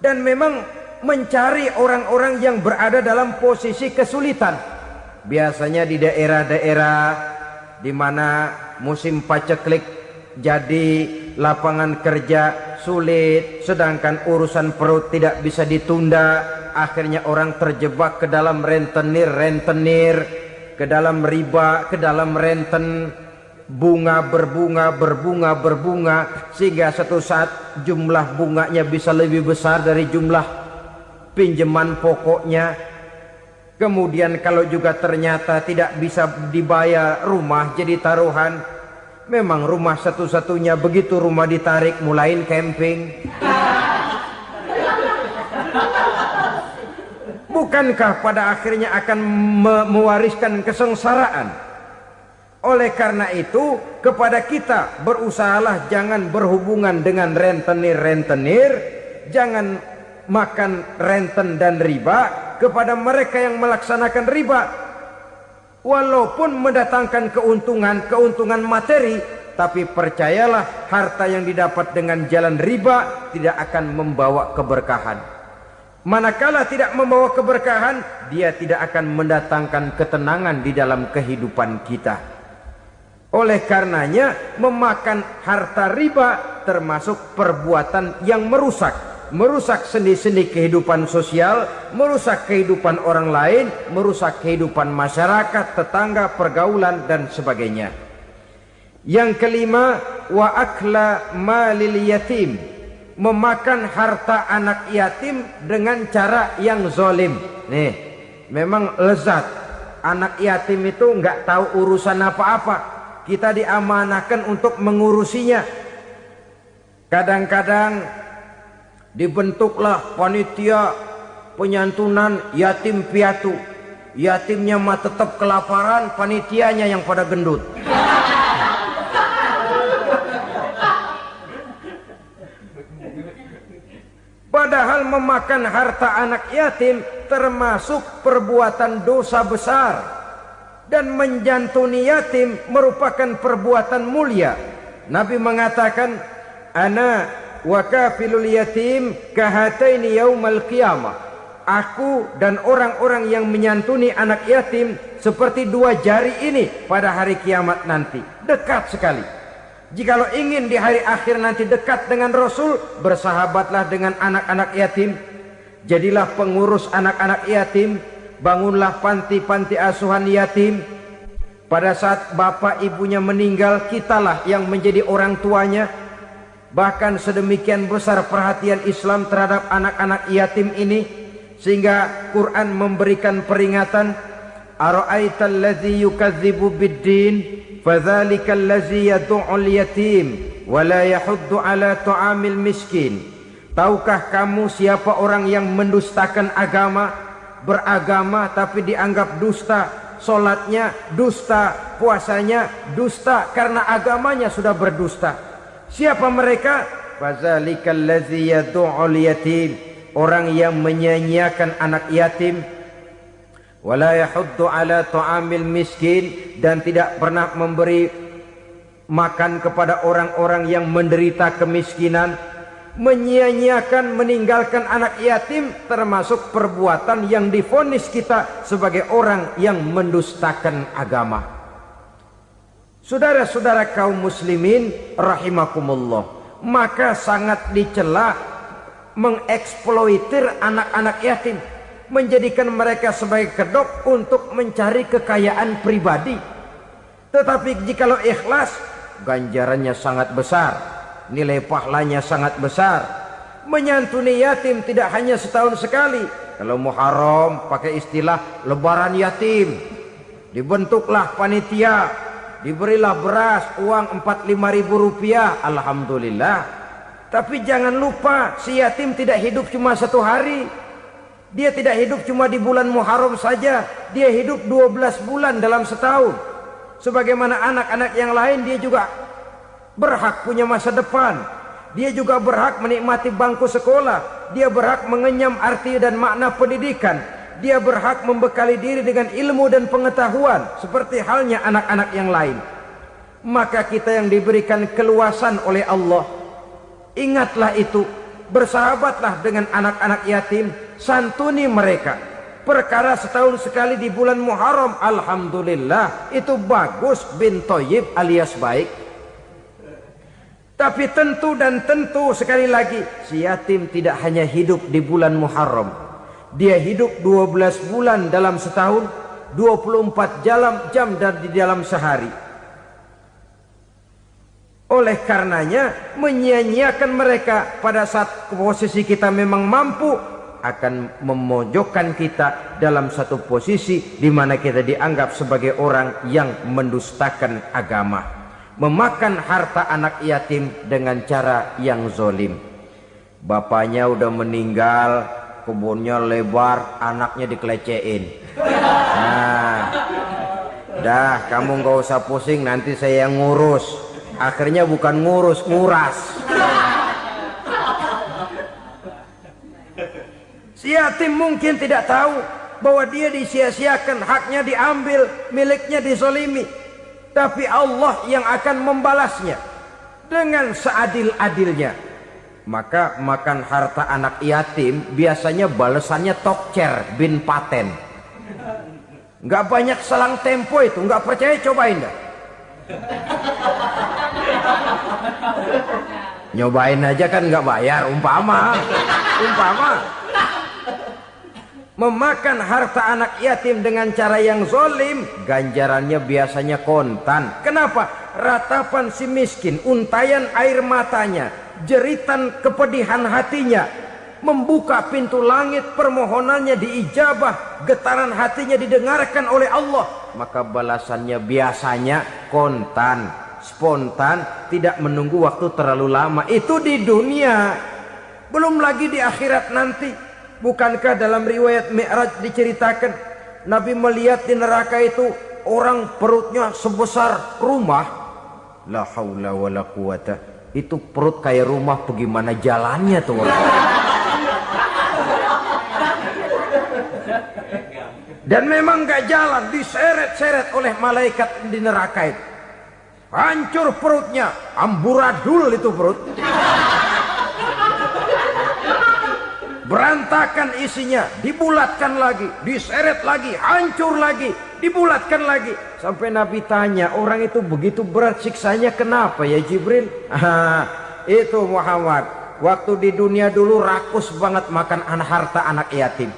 dan memang mencari orang-orang yang berada dalam posisi kesulitan. Biasanya di daerah-daerah di mana musim paceklik, jadi lapangan kerja sulit, sedangkan urusan perut tidak bisa ditunda. Akhirnya orang terjebak ke dalam rentenir, ke dalam riba, ke dalam renten. Bunga berbunga, sehingga satu saat jumlah bunganya bisa lebih besar dari jumlah pinjaman pokoknya. Kemudian kalau juga ternyata tidak bisa dibayar, rumah jadi taruhan. Memang rumah satu-satunya, begitu rumah ditarik mulain camping. Bukankah pada akhirnya akan mewariskan kesengsaraan? Oleh karena itu, kepada kita berusahalah jangan berhubungan dengan rentenir, jangan makan renten dan riba kepada mereka yang melaksanakan riba. Walaupun mendatangkan keuntungan materi, tapi percayalah harta yang didapat dengan jalan riba tidak akan membawa keberkahan. Manakala tidak membawa keberkahan, dia tidak akan mendatangkan ketenangan di dalam kehidupan kita. Oleh karenanya, memakan harta riba termasuk perbuatan yang merusak sendi-sendi kehidupan sosial, merusak kehidupan orang lain, merusak kehidupan masyarakat, tetangga, pergaulan dan sebagainya. Yang kelima, wa akla malil yatim, memakan harta anak yatim dengan cara yang zalim. Nih, memang lezat. Anak yatim itu nggak tahu urusan apa-apa. Kita diamanahkan untuk mengurusinya. Kadang-kadang dibentuklah panitia penyantunan yatim piatu. Yatimnya mah tetap kelaparan, panitianya yang pada gendut. Padahal memakan harta anak yatim termasuk perbuatan dosa besar. Dan menjantuni yatim merupakan perbuatan mulia. Nabi mengatakan, ana wa kafilul yatim kahataini yaumal qiyamah. Aku dan orang-orang yang menyantuni anak yatim seperti dua jari ini pada hari kiamat nanti. Dekat sekali. Jikalau ingin di hari akhir nanti dekat dengan Rasul, bersahabatlah dengan anak-anak yatim. Jadilah pengurus anak-anak yatim. Bangunlah panti-panti asuhan yatim. Pada saat bapak ibunya meninggal, kitalah yang menjadi orang tuanya. Bahkan sedemikian besar perhatian Islam terhadap anak-anak yatim ini, sehingga Quran memberikan peringatan, ara'aital ladzi yukadzibu biddin fadzalikal ladzi yad'ul yatim wa la yahuddu ala ta'amil miskin. Tahukah kamu siapa orang yang mendustakan agama? Beragama tapi dianggap dusta, solatnya dusta, puasanya dusta, karena agamanya sudah berdusta. Siapa mereka? Fazalikal ladzi yad'ul yatim, orang yang menyanyiakan anak yatim. wala yahuddu ala ta'amil miskin, dan tidak pernah memberi makan kepada orang-orang yang menderita kemiskinan. Menyia-nyiakan, meninggalkan anak yatim termasuk perbuatan yang divonis kita sebagai orang yang mendustakan agama. Saudara-saudara kaum muslimin rahimakumullah, maka sangat dicela mengeksploitir anak-anak yatim, menjadikan mereka sebagai kedok untuk mencari kekayaan pribadi. Tetapi jikalau ikhlas, ganjarannya sangat besar, nilai pahalanya sangat besar. Menyantuni yatim tidak hanya setahun sekali. Kalau Muharram pakai istilah lebaran yatim, dibentuklah panitia, diberilah beras, uang 45.000 rupiah, alhamdulillah. Tapi jangan lupa, si yatim tidak hidup cuma satu hari. Dia tidak hidup cuma di bulan Muharram saja, dia hidup 12 bulan dalam setahun. Sebagaimana anak-anak yang lain, dia juga berhak punya masa depan. Dia juga berhak menikmati bangku sekolah. Dia berhak mengenyam arti dan makna pendidikan. Dia berhak membekali diri dengan ilmu dan pengetahuan seperti halnya anak-anak yang lain. Maka kita yang diberikan keluasan oleh Allah, ingatlah itu, bersahabatlah dengan anak-anak yatim, santuni mereka. Perkara setahun sekali di bulan Muharram, alhamdulillah, itu bagus, bin Thayyib alias baik. Tapi tentu dan tentu sekali lagi, si yatim tidak hanya hidup di bulan Muharram. Dia hidup 12 bulan dalam setahun, 24 jam di dalam sehari. Oleh karenanya, menyia-nyiakan mereka pada saat posisi kita memang mampu akan memojokkan kita dalam satu posisi di mana kita dianggap sebagai orang yang mendustakan agama. Memakan harta anak yatim dengan cara yang zolim. Bapaknya udah meninggal, kebunnya lebar, anaknya dikelecehin. Nah, dah kamu gak usah pusing, nanti saya yang ngurus. Akhirnya bukan ngurus, nguras. Si yatim mungkin tidak tahu bahwa dia disia-siakan, haknya diambil, miliknya dizolimi. Tapi Allah yang akan membalasnya dengan seadil-adilnya. Maka makan harta anak yatim biasanya balasannya tokcer bin paten. Nggak banyak selang tempo itu, nggak percaya cobain dah. Nyobain aja kan nggak bayar, umpama. Memakan harta anak yatim dengan cara yang zolim, ganjarannya biasanya kontan. Kenapa? Ratapan si miskin, untayan air matanya, jeritan kepedihan hatinya, membuka pintu langit, permohonannya diijabah, getaran hatinya didengarkan oleh Allah. Maka balasannya biasanya kontan, spontan, tidak menunggu waktu terlalu lama. Itu di dunia, belum lagi di akhirat nanti. Bukankah dalam riwayat Mi'raj diceritakan Nabi melihat di neraka itu orang perutnya sebesar rumah. La haula wala quwata. Itu perut kayak rumah, bagaimana jalannya tuh orang? Dan memang gak jalan, diseret-seret oleh malaikat di neraka itu. Hancur perutnya, amburadul itu perut. Berantakan isinya, dibulatkan lagi, diseret lagi, hancur lagi, dibulatkan lagi. Sampai Nabi tanya, orang itu begitu berat siksanya kenapa ya Jibril? Itu Muhammad, waktu di dunia dulu rakus banget makan harta anak yatim.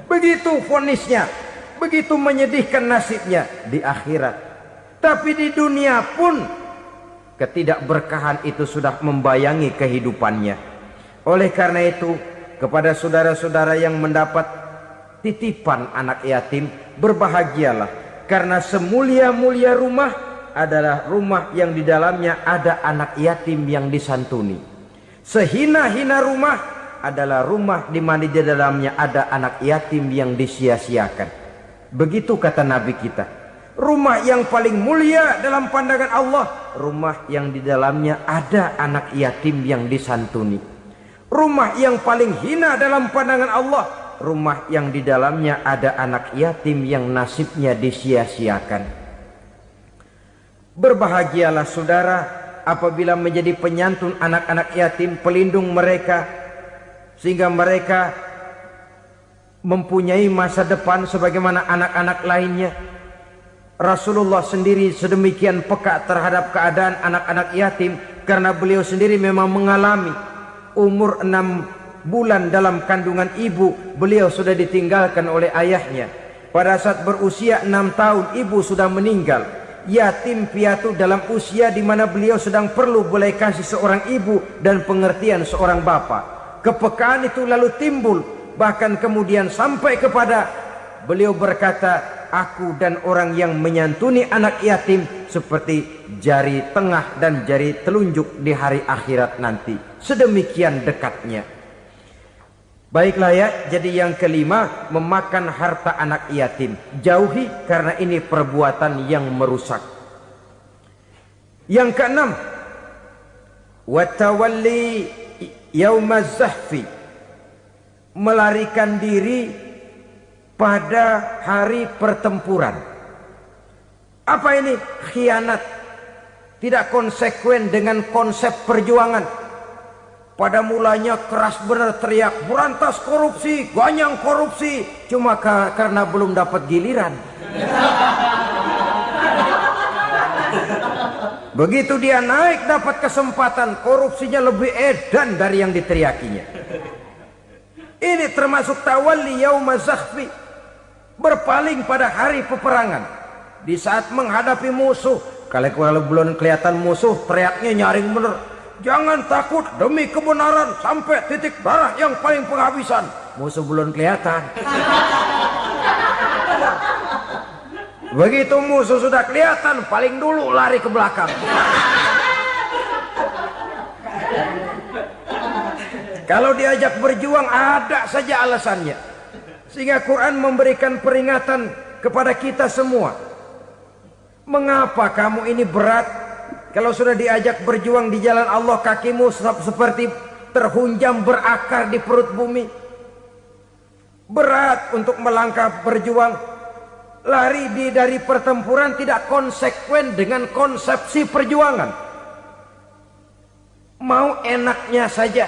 Begitu vonisnya, begitu menyedihkan nasibnya di akhirat. Tapi di dunia pun ketidakberkahan itu sudah membayangi kehidupannya. Oleh karena itu, kepada saudara-saudara yang mendapat titipan anak yatim, berbahagialah, karena semulia-mulia rumah adalah rumah yang di dalamnya ada anak yatim yang disantuni. Sehina-hina rumah adalah rumah di mana di dalamnya ada anak yatim yang disia-siakan. Begitu kata Nabi kita. Rumah yang paling mulia dalam pandangan Allah, rumah yang di dalamnya ada anak yatim yang disantuni. Rumah yang paling hina dalam pandangan Allah, rumah yang di dalamnya ada anak yatim yang nasibnya disia-siakan. Berbahagialah saudara apabila menjadi penyantun anak-anak yatim, pelindung mereka, sehingga mereka mempunyai masa depan sebagaimana anak-anak lainnya. Rasulullah sendiri sedemikian peka terhadap keadaan anak-anak yatim karena beliau sendiri memang mengalami umur 6 bulan dalam kandungan ibu, beliau sudah ditinggalkan oleh ayahnya. Pada saat berusia 6 tahun ibu sudah meninggal. Yatim piatu dalam usia di mana beliau sedang perlu belas kasih seorang ibu dan pengertian seorang bapa. Kepekaan itu lalu timbul, bahkan kemudian sampai kepada beliau berkata, aku dan orang yang menyantuni anak yatim seperti jari tengah dan jari telunjuk di hari akhirat nanti. Sedemikian dekatnya. Baiklah ya, jadi yang kelima, memakan harta anak yatim. Jauhi karena ini perbuatan yang merusak. Yang keenam, watawalli yaumaz zahfi, melarikan diri pada hari pertempuran. Apa ini? Khianat. Tidak konsekuen dengan konsep perjuangan. Pada mulanya keras benar teriak, berantas korupsi, ganyang korupsi. Cuma karena belum dapat giliran. Begitu dia naik dapat kesempatan, korupsinya lebih edan dari yang diteriakinya. Ini termasuk tawalli yaumaz zahfi, berpaling pada hari peperangan. Di saat menghadapi musuh, kalau belum kelihatan musuh, teriaknya nyaring bener. Jangan takut demi kebenaran sampai titik darah yang paling penghabisan. Musuh belum kelihatan. Begitu musuh sudah kelihatan, paling dulu lari ke belakang. Kalau diajak berjuang ada saja alasannya. Sehingga Quran memberikan peringatan kepada kita semua. Mengapa kamu ini berat? Kalau sudah diajak berjuang di jalan Allah, kakimu seperti terhunjam berakar di perut bumi. Berat untuk melangkah berjuang. Lari dari pertempuran tidak konsekuen dengan konsepsi perjuangan. Mau enaknya saja.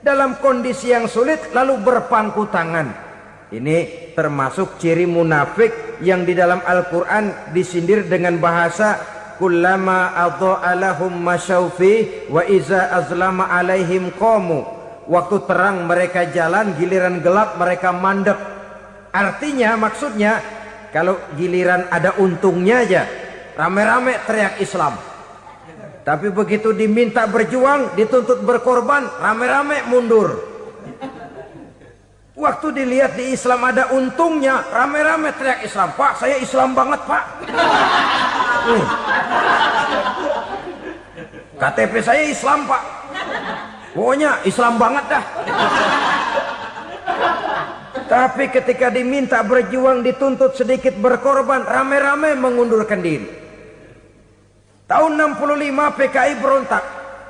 Dalam kondisi yang sulit lalu berpangku tangan. Ini termasuk ciri munafik yang di dalam Al-Quran disindir dengan bahasa kullama adha'a lahum masyaufi wa iza azlama alaihim qamu. Waktu terang mereka jalan, giliran gelap mereka mandek. Artinya, maksudnya kalau giliran ada untungnya aja rame-rame teriak Islam. Tapi begitu diminta berjuang, dituntut berkorban, rame-rame mundur. Waktu dilihat di Islam ada untungnya, rame-rame teriak Islam. Pak, saya Islam banget, Pak. KTP saya Islam, Pak. Pokoknya Islam banget dah. Tapi ketika diminta berjuang, dituntut sedikit berkorban, rame-rame mengundurkan diri. Tahun 65 PKI berontak.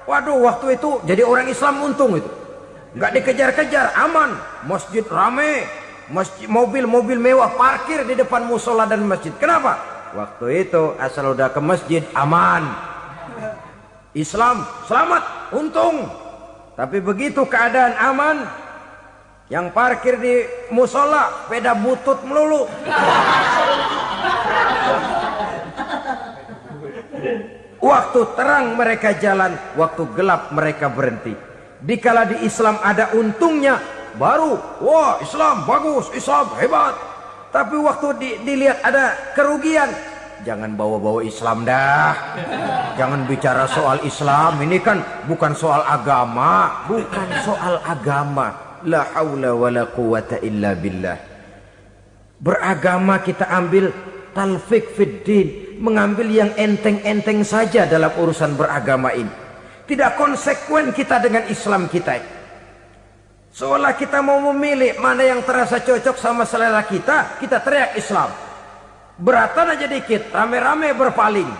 Waduh, waktu itu jadi orang Islam untung itu. Nggak dikejar-kejar, aman. Masjid rame, mobil-mobil mewah parkir di depan musola dan masjid. Kenapa? Waktu itu asal udah ke masjid aman. Islam selamat, untung. Tapi begitu keadaan aman, yang parkir di musola sepeda butut melulu. Waktu terang mereka jalan, waktu gelap mereka berhenti. Dikala di Islam ada untungnya, baru wah Islam bagus, Islam hebat. Tapi waktu dilihat ada kerugian, jangan bawa-bawa Islam dah. Jangan bicara soal Islam, ini kan bukan soal agama. Bukan soal agama. La haula wa la quwata illa billah. Beragama kita ambil talfik fid din, mengambil yang enteng-enteng saja dalam urusan beragama ini. Tidak konsekuen kita dengan Islam kita. Seolah kita mau memilih mana yang terasa cocok sama selera kita, kita teriak Islam. Beratan aja dikit, rame-rame berpaling.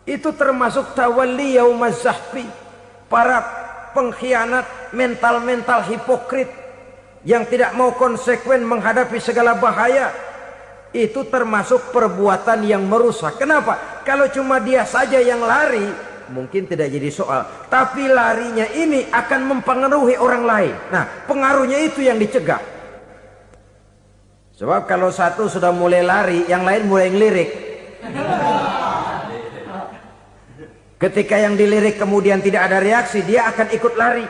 Itu termasuk tawalli yaumaz zahfi. Para pengkhianat, mental-mental hipokrit. yang tidak mau konsekuen menghadapi segala bahaya, itu termasuk perbuatan yang merusak. Kenapa? Kalau cuma dia saja yang lari, mungkin tidak jadi soal. Tapi larinya ini akan mempengaruhi orang lain. Nah, pengaruhnya itu yang dicegah. Sebab kalau satu sudah mulai lari, yang lain mulai ngelirik. Ketika yang dilirik kemudian tidak ada reaksi, dia akan ikut lari.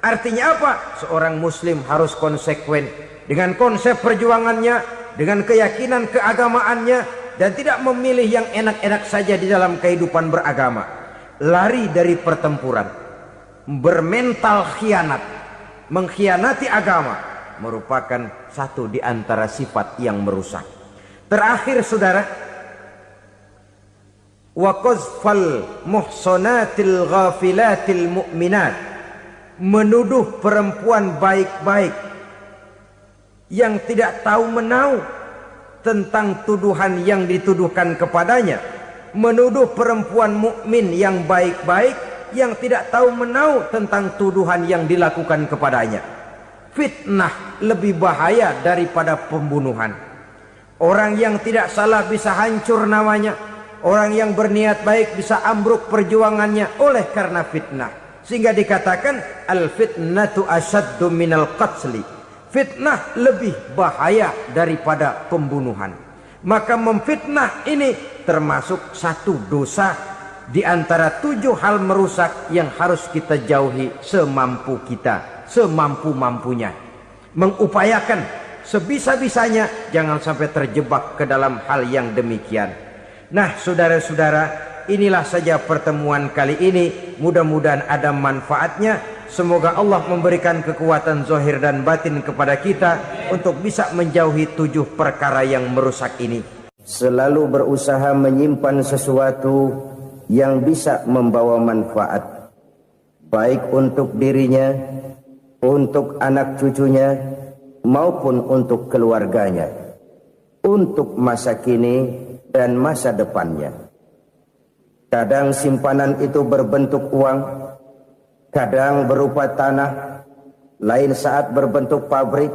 Artinya apa? Seorang muslim harus konsekuen dengan konsep perjuangannya, dengan keyakinan keagamaannya, dan tidak memilih yang enak-enak saja di dalam kehidupan beragama. Lari dari pertempuran, bermental khianat, mengkhianati agama, merupakan satu di antara sifat yang merusak. Terakhir saudara, wa qazfal muhsanatil ghafilatil mu'minat, menuduh perempuan baik-baik yang tidak tahu menahu tentang tuduhan yang dituduhkan kepadanya, menuduh perempuan mukmin yang baik-baik yang tidak tahu menahu tentang tuduhan yang dilakukan kepadanya. Fitnah lebih bahaya daripada pembunuhan. Orang yang tidak salah bisa hancur namanya, orang yang berniat baik bisa ambruk perjuangannya oleh karena fitnah. Sehingga dikatakan al-fitnatu asyaddu minal qatli. Fitnah lebih bahaya daripada pembunuhan. Maka memfitnah ini termasuk satu dosa di antara 7 hal merusak yang harus kita jauhi semampu kita, semampu-mampunya. Mengupayakan sebisa-bisanya jangan sampai terjebak ke dalam hal yang demikian. Nah, saudara-saudara, inilah saja pertemuan kali ini. Mudah-mudahan ada manfaatnya. Semoga Allah memberikan kekuatan zahir dan batin kepada kita untuk bisa menjauhi 7 perkara yang merusak ini. Selalu berusaha menyimpan sesuatu yang bisa membawa manfaat, baik untuk dirinya, untuk anak cucunya, maupun untuk keluarganya, untuk masa kini dan masa depannya. Kadang simpanan itu berbentuk uang, kadang berupa tanah, lain saat berbentuk pabrik,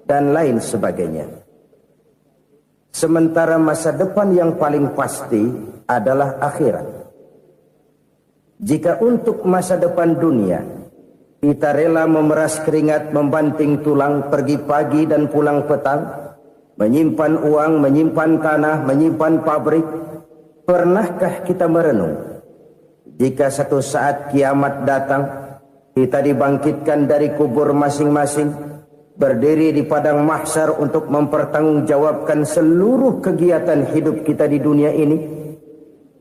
dan lain sebagainya. Sementara masa depan yang paling pasti adalah akhirat. Jika untuk masa depan dunia kita rela memeras keringat, membanting tulang, pergi pagi dan pulang petang, menyimpan uang, menyimpan tanah, menyimpan pabrik, pernahkah kita merenung jika satu saat kiamat datang, kita dibangkitkan dari kubur masing-masing, berdiri di padang mahsyar untuk mempertanggungjawabkan seluruh kegiatan hidup kita di dunia ini.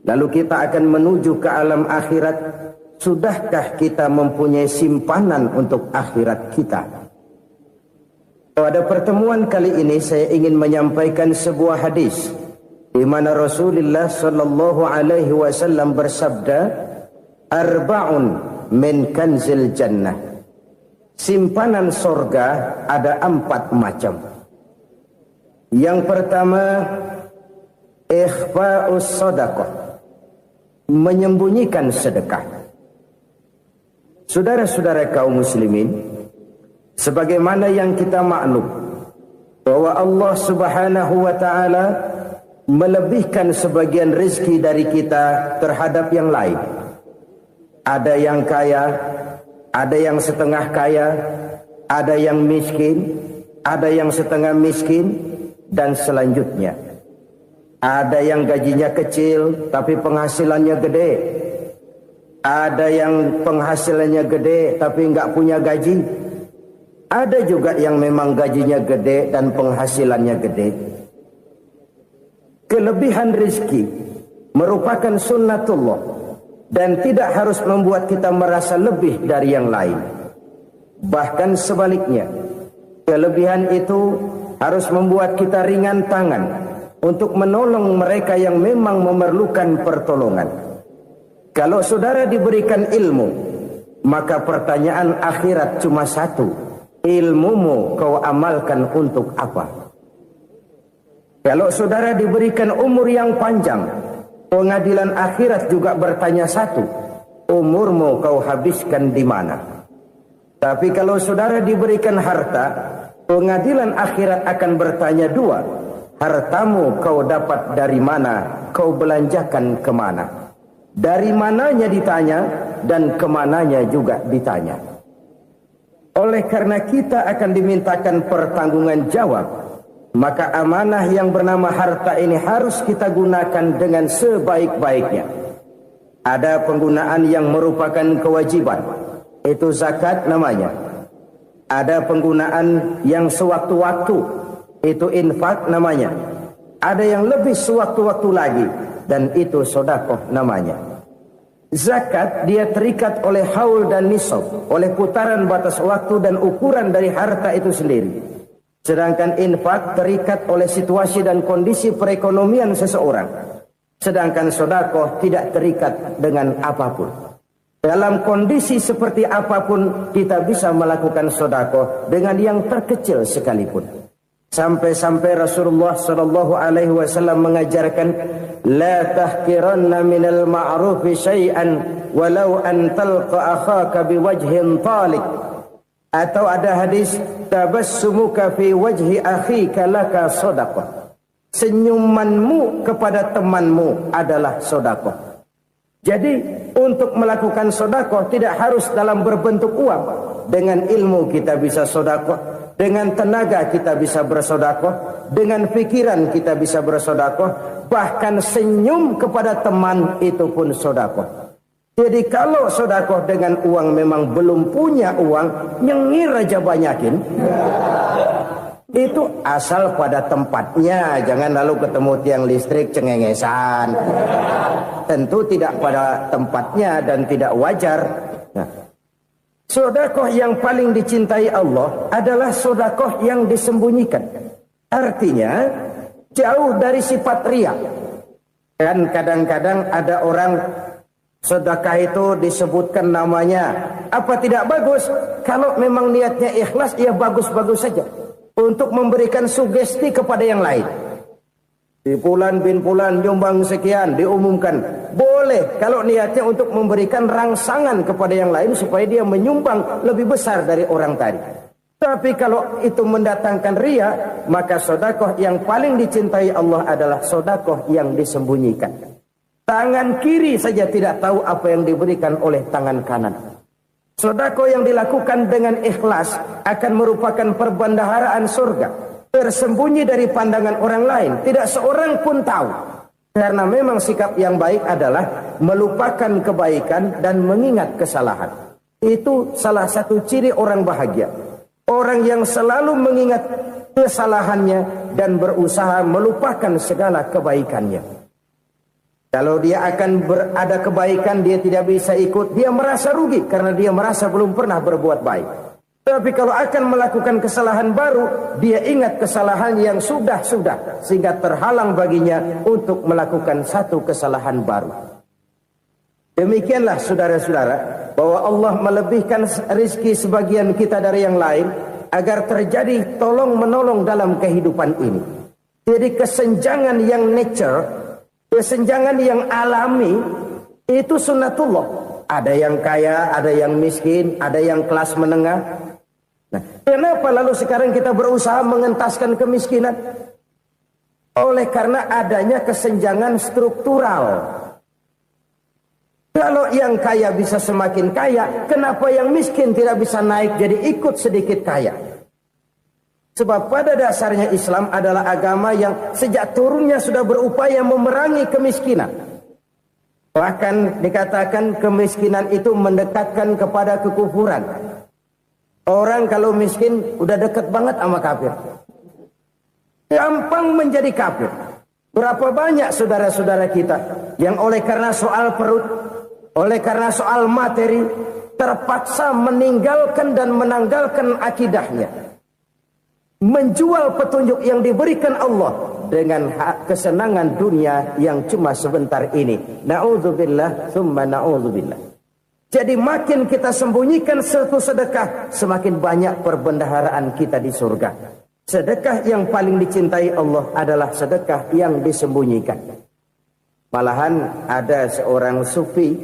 Lalu kita akan menuju ke alam akhirat. Sudahkah kita mempunyai simpanan untuk akhirat kita? Pada pertemuan kali ini saya ingin menyampaikan sebuah hadis di mana Rasulullah sallallahu alaihi wasallam bersabda, arba'un min kanzil jannah. Simpanan sorga ada 4 macam. Yang pertama, ikhfa'us sadaqah, menyembunyikan sedekah. Saudara-saudara kaum muslimin, sebagaimana yang kita maklum bahwa Allah Subhanahu wa taala melebihkan sebagian rezeki dari kita terhadap yang lain. Ada yang kaya, ada yang setengah kaya, ada yang miskin, ada yang setengah miskin, dan selanjutnya. Ada yang gajinya kecil tapi penghasilannya gede. Ada yang penghasilannya gede tapi nggak punya gaji. Ada juga yang memang gajinya gede dan penghasilannya gede. Kelebihan rezeki merupakan sunnatullah dan tidak harus membuat kita merasa lebih dari yang lain. Bahkan sebaliknya, kelebihan itu harus membuat kita ringan tangan untuk menolong mereka yang memang memerlukan pertolongan. Kalau saudara diberikan ilmu, maka pertanyaan akhirat cuma satu: ilmumu kau amalkan untuk apa? Kalau saudara diberikan umur yang panjang, pengadilan akhirat juga bertanya satu: umurmu kau habiskan di mana? Tapi kalau saudara diberikan harta, pengadilan akhirat akan bertanya dua. Hartamu kau dapat dari mana? Kau belanjakan kemana? Dari mananya ditanya, dan kemananya juga ditanya. Oleh karena kita akan dimintakan pertanggungan jawab, maka amanah yang bernama harta ini harus kita gunakan dengan sebaik-baiknya. Ada penggunaan yang merupakan kewajiban, itu zakat namanya. Ada penggunaan yang sewaktu-waktu, itu infak namanya. Ada yang lebih sewaktu-waktu lagi, dan itu sedekah namanya. Zakat dia terikat oleh haul dan nisab, oleh putaran batas waktu dan ukuran dari harta itu sendiri. Sedangkan infak terikat oleh situasi dan kondisi perekonomian seseorang. Sedangkan sedekah tidak terikat dengan apapun. Dalam kondisi seperti apapun kita bisa melakukan sedekah dengan yang terkecil sekalipun. Sampai-sampai Rasulullah SAW mengajarkan, la tahkiranna minal ma'rufi syai'an walau an talqa akhaka biwajhin talik. Atau ada hadis, tabassumuka fi wajhi akhika laka sedekah. Senyumanmu kepada temanmu adalah sedekah. Jadi untuk melakukan sedekah tidak harus dalam berbentuk uang. Dengan ilmu kita bisa sedekah. Dengan tenaga kita bisa bersedekah, dengan pikiran kita bisa bersedekah, bahkan senyum kepada teman itu pun sedekah. Jadi kalau sedekah dengan uang memang belum punya uang, nyengir aja banyakin. Itu asal pada tempatnya, jangan lalu ketemu tiang listrik cengengesan. Tentu tidak pada tempatnya dan tidak wajar. Nah, sedekah yang paling dicintai Allah adalah sedekah yang disembunyikan. Artinya jauh dari sifat riya. Dan kadang-kadang ada orang sedekah itu disebutkan namanya. Apa tidak bagus? Kalau memang niatnya ikhlas, ya bagus-bagus saja. Untuk memberikan sugesti kepada yang lain. Di Fulan bin Fulan nyumbang sekian, diumumkan. Boleh kalau niatnya untuk memberikan rangsangan kepada yang lain supaya dia menyumbang lebih besar dari orang tadi. Tapi kalau itu mendatangkan riya, maka sedekah yang paling dicintai Allah adalah sedekah yang disembunyikan. Tangan kiri saja tidak tahu apa yang diberikan oleh tangan kanan. Sedekah yang dilakukan dengan ikhlas akan merupakan perbendaharaan surga. Tersembunyi dari pandangan orang lain, tidak seorang pun tahu. Karena memang sikap yang baik adalah melupakan kebaikan dan mengingat kesalahan. Itu salah satu ciri orang bahagia. Orang yang selalu mengingat kesalahannya dan berusaha melupakan segala kebaikannya. Kalau dia akan berada kebaikan, dia tidak bisa ikut, dia merasa rugi karena dia merasa belum pernah berbuat baik. Tapi kalau akan melakukan kesalahan baru, dia ingat kesalahan yang sudah-sudah, sehingga terhalang baginya untuk melakukan satu kesalahan baru. Demikianlah saudara-saudara, bahwa Allah melebihkan rizki sebagian kita dari yang lain, agar terjadi tolong-menolong dalam kehidupan ini. Jadi kesenjangan yang nature, kesenjangan yang alami, itu sunnatullah. Ada yang kaya, ada yang miskin, ada yang kelas menengah. Nah, kenapa lalu sekarang kita berusaha mengentaskan kemiskinan? Oleh karena adanya kesenjangan struktural. Kalau yang kaya bisa semakin kaya, kenapa yang miskin tidak bisa naik jadi ikut sedikit kaya? Sebab pada dasarnya Islam adalah agama yang sejak turunnya sudah berupaya memerangi kemiskinan. Bahkan dikatakan kemiskinan itu mendekatkan kepada kekufuran. Orang kalau miskin udah dekat banget sama kafir. Gampang menjadi kafir. Berapa banyak saudara-saudara kita yang oleh karena soal perut, oleh karena soal materi, terpaksa meninggalkan dan menanggalkan akidahnya. Menjual petunjuk yang diberikan Allah dengan kesenangan dunia yang cuma sebentar ini. Na'udzubillah, thumma na'udzubillah. Jadi makin kita sembunyikan satu sedekah, semakin banyak perbendaharaan kita di surga. Sedekah yang paling dicintai Allah adalah sedekah yang disembunyikan. Malahan ada seorang sufi,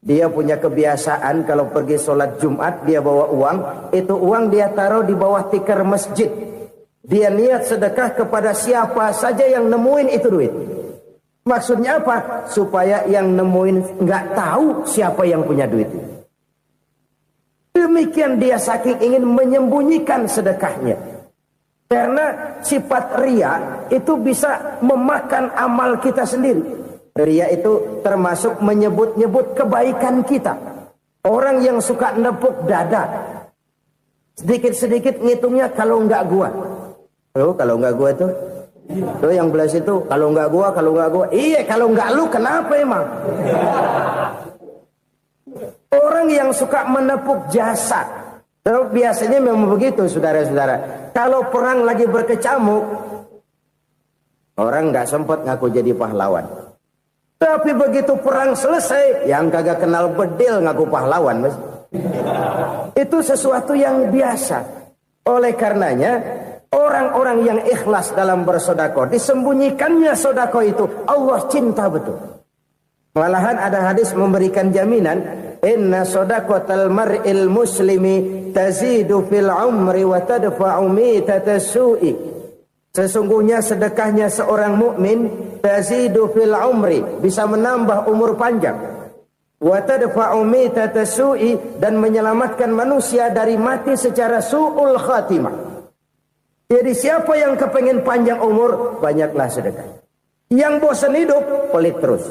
Dia punya kebiasaan kalau pergi sholat Jumat dia bawa uang. Itu uang dia taruh di bawah tikar masjid. Dia niat sedekah kepada siapa saja yang nemuin itu duit. Maksudnya apa? Supaya yang nemuin nggak tahu siapa yang punya duit. Demikian dia saking ingin menyembunyikan sedekahnya. Karena sifat riya itu bisa memakan amal kita sendiri. Riya itu termasuk menyebut-nyebut kebaikan kita. Orang yang suka nepuk dada, sedikit-sedikit ngitungnya kalau enggak gua. Oh, kalau enggak gua tuh yang belas itu kalau enggak gua. Iya, kalau enggak lu kenapa emang? Orang yang suka menepuk jasa. Terus biasanya memang begitu, saudara-saudara. Kalau perang lagi berkecamuk, orang enggak sempat ngaku jadi pahlawan. Tapi begitu perang selesai, yang kagak kenal bedil ngaku pahlawan, Mas. Itu sesuatu yang biasa. Oleh karenanya, orang-orang yang ikhlas dalam bersedekah, disembunyikannya sedekah itu, Allah cinta betul. Malahan ada hadis memberikan jaminan, inna shadaqatal mar'il muslimi tazidu fil umri wa tadfa'u mitatas su'i. Sesungguhnya sedekahnya seorang mukmin tazidu fil umri, bisa menambah umur panjang. Wa tadfa'u mitatas su'i, dan menyelamatkan manusia dari mati secara su'ul khatimah. Jadi siapa yang kepengen panjang umur, banyaklah sedekah. Yang bosan hidup, pelit terus.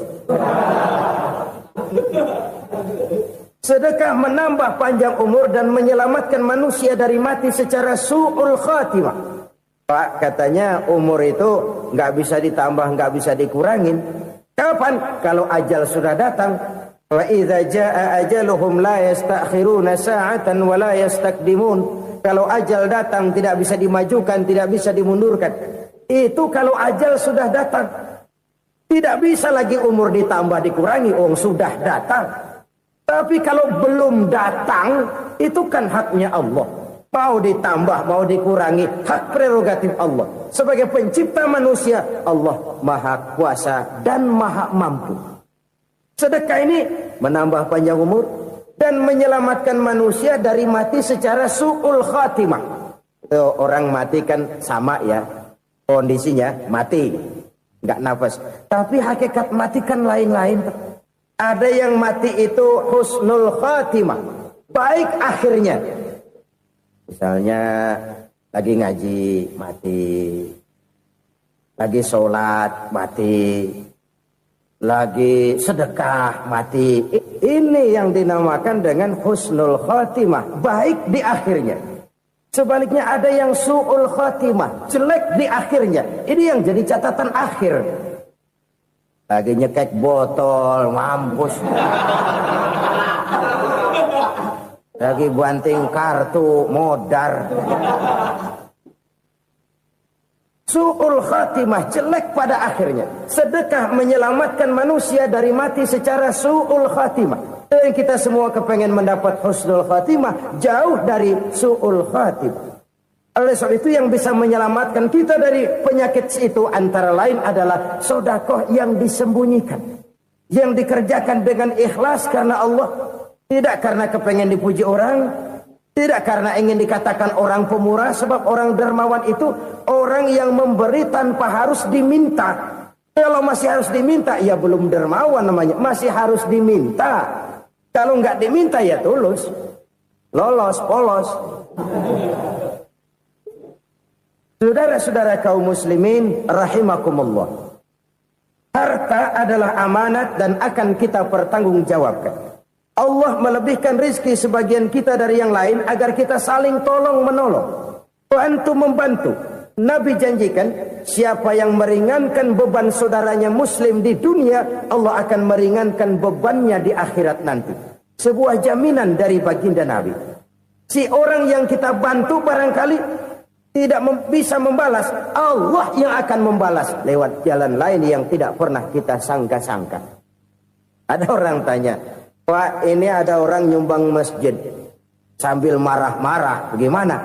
Sedekah menambah panjang umur dan menyelamatkan manusia dari mati secara su'ul khatimah. Pak, katanya umur itu nggak bisa ditambah, nggak bisa dikurangin. Kapan? Kalau ajal sudah datang. Wa idza jaa ajaluhum la yastakhiruna sa'atan wa la yastaqdimun. Kalau ajal datang tidak bisa dimajukan, tidak bisa dimundurkan. Itu kalau ajal sudah datang. Tidak bisa lagi umur ditambah dikurangi, sudah datang. Tapi kalau belum datang, itu kan haknya Allah. Mau ditambah, mau dikurangi, hak prerogatif Allah. Sebagai pencipta manusia, Allah maha kuasa dan maha mampu. Sedekah ini menambah panjang umur dan menyelamatkan manusia dari mati secara su'ul khatimah. Orang mati kan sama ya, kondisinya mati, nggak nafas. Tapi hakikat mati kan lain-lain. Ada yang mati itu husnul khatimah, baik akhirnya. Misalnya lagi ngaji mati, lagi sholat mati, lagi sedekah mati. Ini yang dinamakan dengan husnul khatimah, baik di akhirnya. Sebaliknya ada yang su'ul khatimah, jelek di akhirnya. Ini yang jadi catatan akhir. Lagi nyekek botol, mampus. Lagi banting kartu, modar. Su'ul khatimah, jelek pada akhirnya. Sedekah menyelamatkan manusia dari mati secara su'ul khatimah. Dan kita semua kepengen mendapat husnul khatimah, jauh dari su'ul khatimah. Oleh sebab itu yang bisa menyelamatkan kita dari penyakit itu antara lain adalah sedekah yang disembunyikan. Yang dikerjakan dengan ikhlas karena Allah. Tidak karena kepengen dipuji orang, tidak karena ingin dikatakan orang pemurah, sebab orang dermawan itu orang yang memberi tanpa harus diminta. Kalau masih harus diminta, ya belum dermawan namanya, masih harus diminta. Kalau nggak diminta ya tulus, lolos, polos. Saudara-saudara kaum muslimin rahimakumullah. Harta adalah amanat dan akan kita pertanggungjawabkan. Allah melebihkan rizki sebagian kita dari yang lain agar kita saling tolong menolong, bantu membantu. Nabi janjikan siapa yang meringankan beban saudaranya muslim di dunia, Allah akan meringankan bebannya di akhirat nanti. Sebuah jaminan dari baginda Nabi. Si orang yang kita bantu barangkali tidak bisa membalas, Allah yang akan membalas lewat jalan lain yang tidak pernah kita sangka-sangka. Ada orang tanya, Pak, ini ada orang nyumbang masjid sambil marah-marah, bagaimana?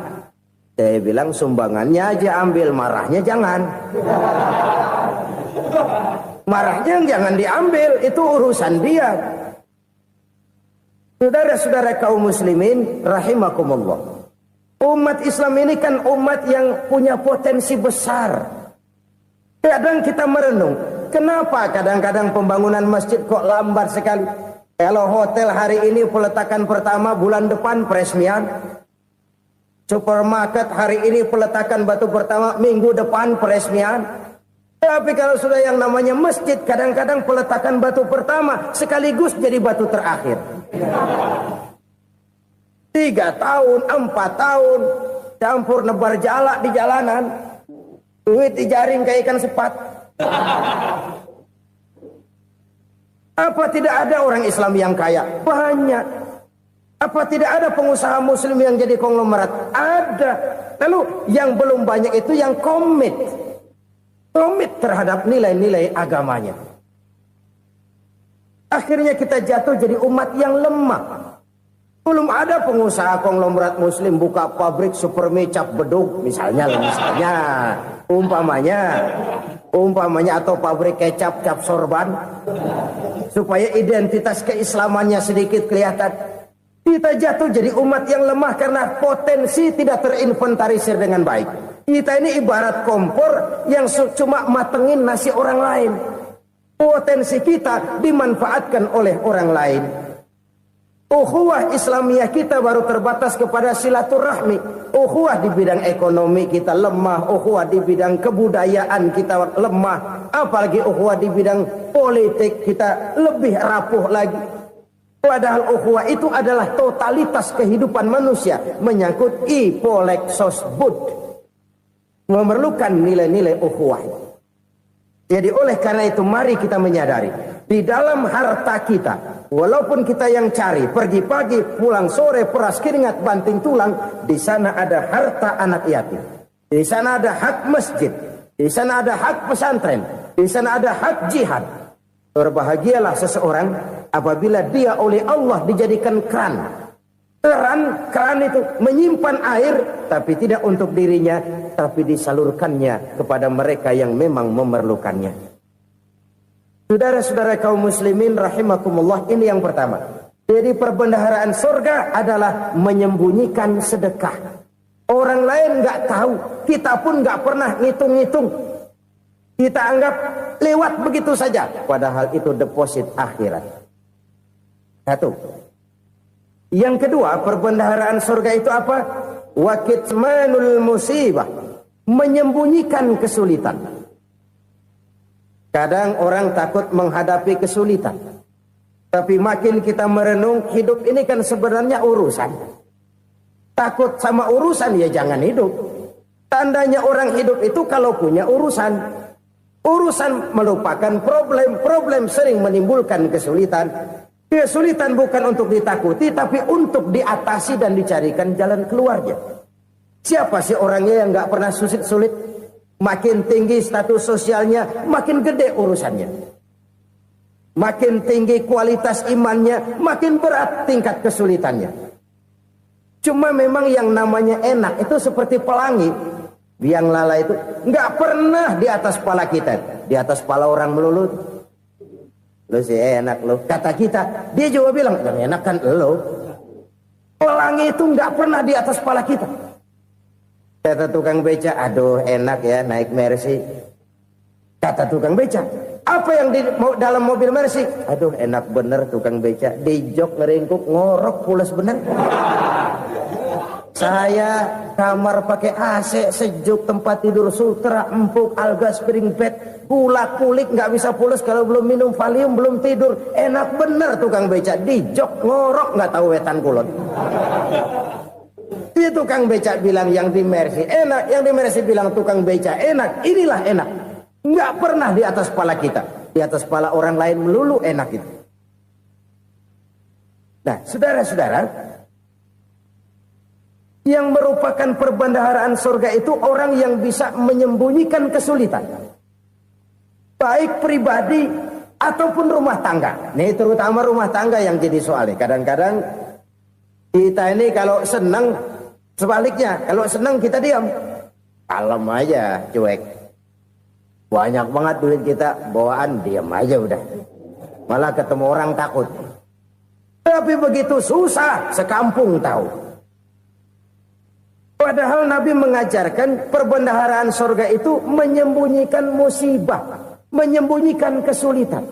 Saya bilang sumbangannya aja ambil, marahnya jangan. Marahnya jangan diambil, itu urusan dia. Saudara-saudara kaum muslimin rahimakumullah. Umat Islam ini kan umat yang punya potensi besar. Kadang kita merenung, kenapa kadang-kadang pembangunan masjid kok lambat sekali? Kalau hotel hari ini peletakan pertama, bulan depan peresmian. Supermarket hari ini peletakan batu pertama, minggu depan peresmian. Tapi kalau sudah yang namanya masjid, kadang-kadang peletakan batu pertama sekaligus jadi batu terakhir. 3 tahun, 4 tahun, campur nebar jalak di jalanan, duit dijaring kayak ikan sepat. Apa tidak ada orang Islam yang kaya? Banyak. Apa tidak ada pengusaha muslim yang jadi konglomerat? Ada. Lalu yang belum banyak itu yang komit terhadap nilai-nilai agamanya. Akhirnya kita jatuh jadi umat yang lemah. Belum ada pengusaha konglomerat muslim buka pabrik supermi cap beduk misalnya umpamanya atau pabrik kecap cap sorban supaya identitas keislamannya sedikit kelihatan. Kita jatuh jadi umat yang lemah karena potensi tidak terinventarisir dengan baik. Kita ini ibarat kompor yang cuma matengin nasi orang lain. Potensi kita dimanfaatkan oleh orang lain. Ukhuwah Islamiyah kita baru terbatas kepada silaturahmi. Ukhuwah di bidang ekonomi kita lemah. Ukhuwah di bidang kebudayaan kita lemah. Apalagi ukhuwah di bidang politik kita lebih rapuh lagi. Padahal ukhuwah itu adalah totalitas kehidupan manusia. Menyangkut ipolek sosbud. Memerlukan nilai-nilai ukhuwah. Jadi oleh karena itu mari kita menyadari. Di dalam harta kita, walaupun kita yang cari, pergi pagi, pulang sore, peras keringat, banting tulang, di sana ada harta anak yatim. Di sana ada hak masjid. Di sana ada hak pesantren. Di sana ada hak jihad. Berbahagialah seseorang apabila dia oleh Allah dijadikan keran. Keran itu menyimpan air, tapi tidak untuk dirinya, tapi disalurkannya kepada mereka yang memang memerlukannya. Saudara-saudara kaum muslimin rahimakumullah, ini yang pertama. Jadi perbendaharaan surga adalah menyembunyikan sedekah. Orang lain nggak tahu, kita pun nggak pernah ngitung-ngitung. Kita anggap lewat begitu saja, padahal itu deposit akhirat. Satu. Yang kedua, perbendaharaan surga itu apa? Wa kitmanul musibah, menyembunyikan kesulitan. Kadang orang takut menghadapi kesulitan. Tapi makin kita merenung, hidup ini kan sebenarnya urusan. Takut sama urusan ya jangan hidup. Tandanya orang hidup itu kalau punya urusan. Urusan melupakan problem. Problem sering menimbulkan kesulitan. Kesulitan bukan untuk ditakuti, tapi untuk diatasi dan dicarikan jalan keluarnya. Siapa sih orangnya yang gak pernah sulit-sulit? Makin tinggi status sosialnya, makin gede urusannya. Makin tinggi kualitas imannya, makin berat tingkat kesulitannya. Cuma memang yang namanya enak itu seperti pelangi. Biang lala itu nggak pernah di atas kepala kita, di atas kepala orang melulu. Lo sih enak lo, kata kita. Dia juga bilang yang enak kan lo. Pelangi itu nggak pernah di atas kepala kita. Kata tukang beca, aduh enak ya naik Mercy. Kata tukang beca, apa yang di dalam mobil Mercy? Aduh enak bener tukang beca, di jok ngeringkuk ngorok pules bener. Saya kamar pakai AC sejuk, tempat tidur sutra empuk, alga spring bed, kulak kulik nggak bisa pules kalau belum minum Valium, belum tidur. Enak bener tukang beca, di jok ngorok nggak tahu wetan kulon. Dia tukang beca bilang yang di Mercy enak, yang di Mercy bilang tukang beca enak. Inilah enak. Nggak pernah di atas kepala kita. Di atas kepala orang lain melulu enak itu. Nah, saudara-saudara, yang merupakan perbendaharaan surga itu orang yang bisa menyembunyikan kesulitan. Baik pribadi ataupun rumah tangga. Nih terutama rumah tangga yang jadi soalnya. Kadang-kadang kita ini kalau senang, sebaliknya, kalau senang kita diam. Kalem aja, cuek. Banyak banget duit kita, bawaan diam aja udah. Malah ketemu orang takut. Tapi begitu susah, sekampung tahu. Padahal Nabi mengajarkan perbendaharaan surga itu menyembunyikan musibah, menyembunyikan kesulitan.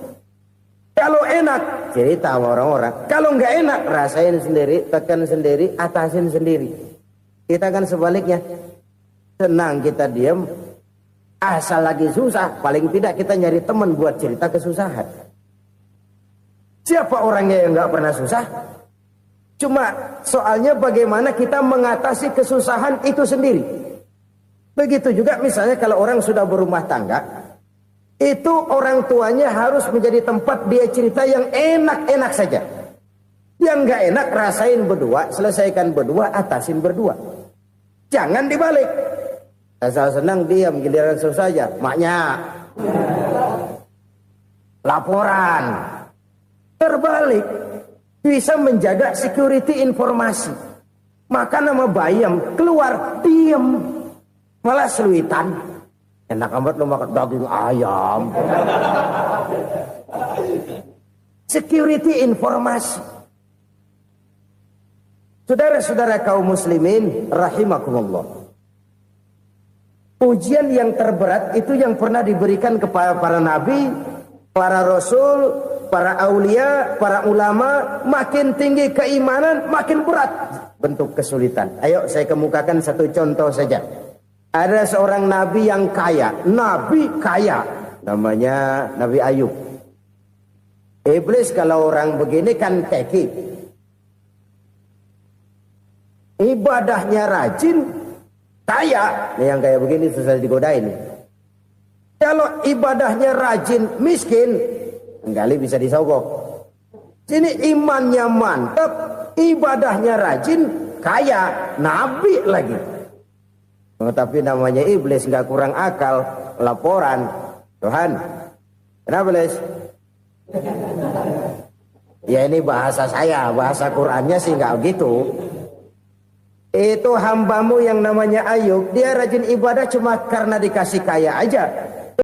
Kalau enak, cerita sama orang-orang. Kalau nggak enak, rasain sendiri, tekan sendiri, atasin sendiri. Kita kan sebaliknya. Senang kita diam, asal lagi susah, paling tidak kita nyari teman buat cerita kesusahan. Siapa orangnya yang nggak pernah susah? Cuma soalnya bagaimana kita mengatasi kesusahan itu sendiri. Begitu juga misalnya kalau orang sudah berumah tangga, itu orang tuanya harus menjadi tempat dia cerita yang enak-enak saja. Yang nggak enak rasain berdua, selesaikan berdua, atasin berdua. Jangan dibalik. Asal senang diam, giliran susah saja. Maknya laporan. Terbalik. Bisa menjaga security informasi. Maka nama bayam keluar diam. Malah seluitan. Enak amat lo makan daging ayam. Security informasi. Saudara-saudara kaum muslimin rahimakumullah. Ujian yang terberat itu yang pernah diberikan kepada para nabi, para rasul, para aulia, para ulama. Makin tinggi keimanan, makin berat bentuk kesulitan. Ayo saya kemukakan satu contoh saja. Ada seorang nabi yang kaya. Nabi kaya. Namanya Nabi Ayub. Iblis kalau orang begini kan keki. Ibadahnya rajin, kaya. Nih yang kayak begini susah digodain. Kalau ibadahnya rajin, miskin, kali bisa disogok. Sini imannya mantap, ibadahnya rajin, kaya, nabi lagi. Oh, tapi namanya iblis nggak kurang akal. Laporan, Tuhan, kenapa Les? Ya ini bahasa saya, bahasa Qurannya sih nggak gitu. Itu hambamu yang namanya Ayub, dia rajin ibadah cuma karena dikasih kaya aja.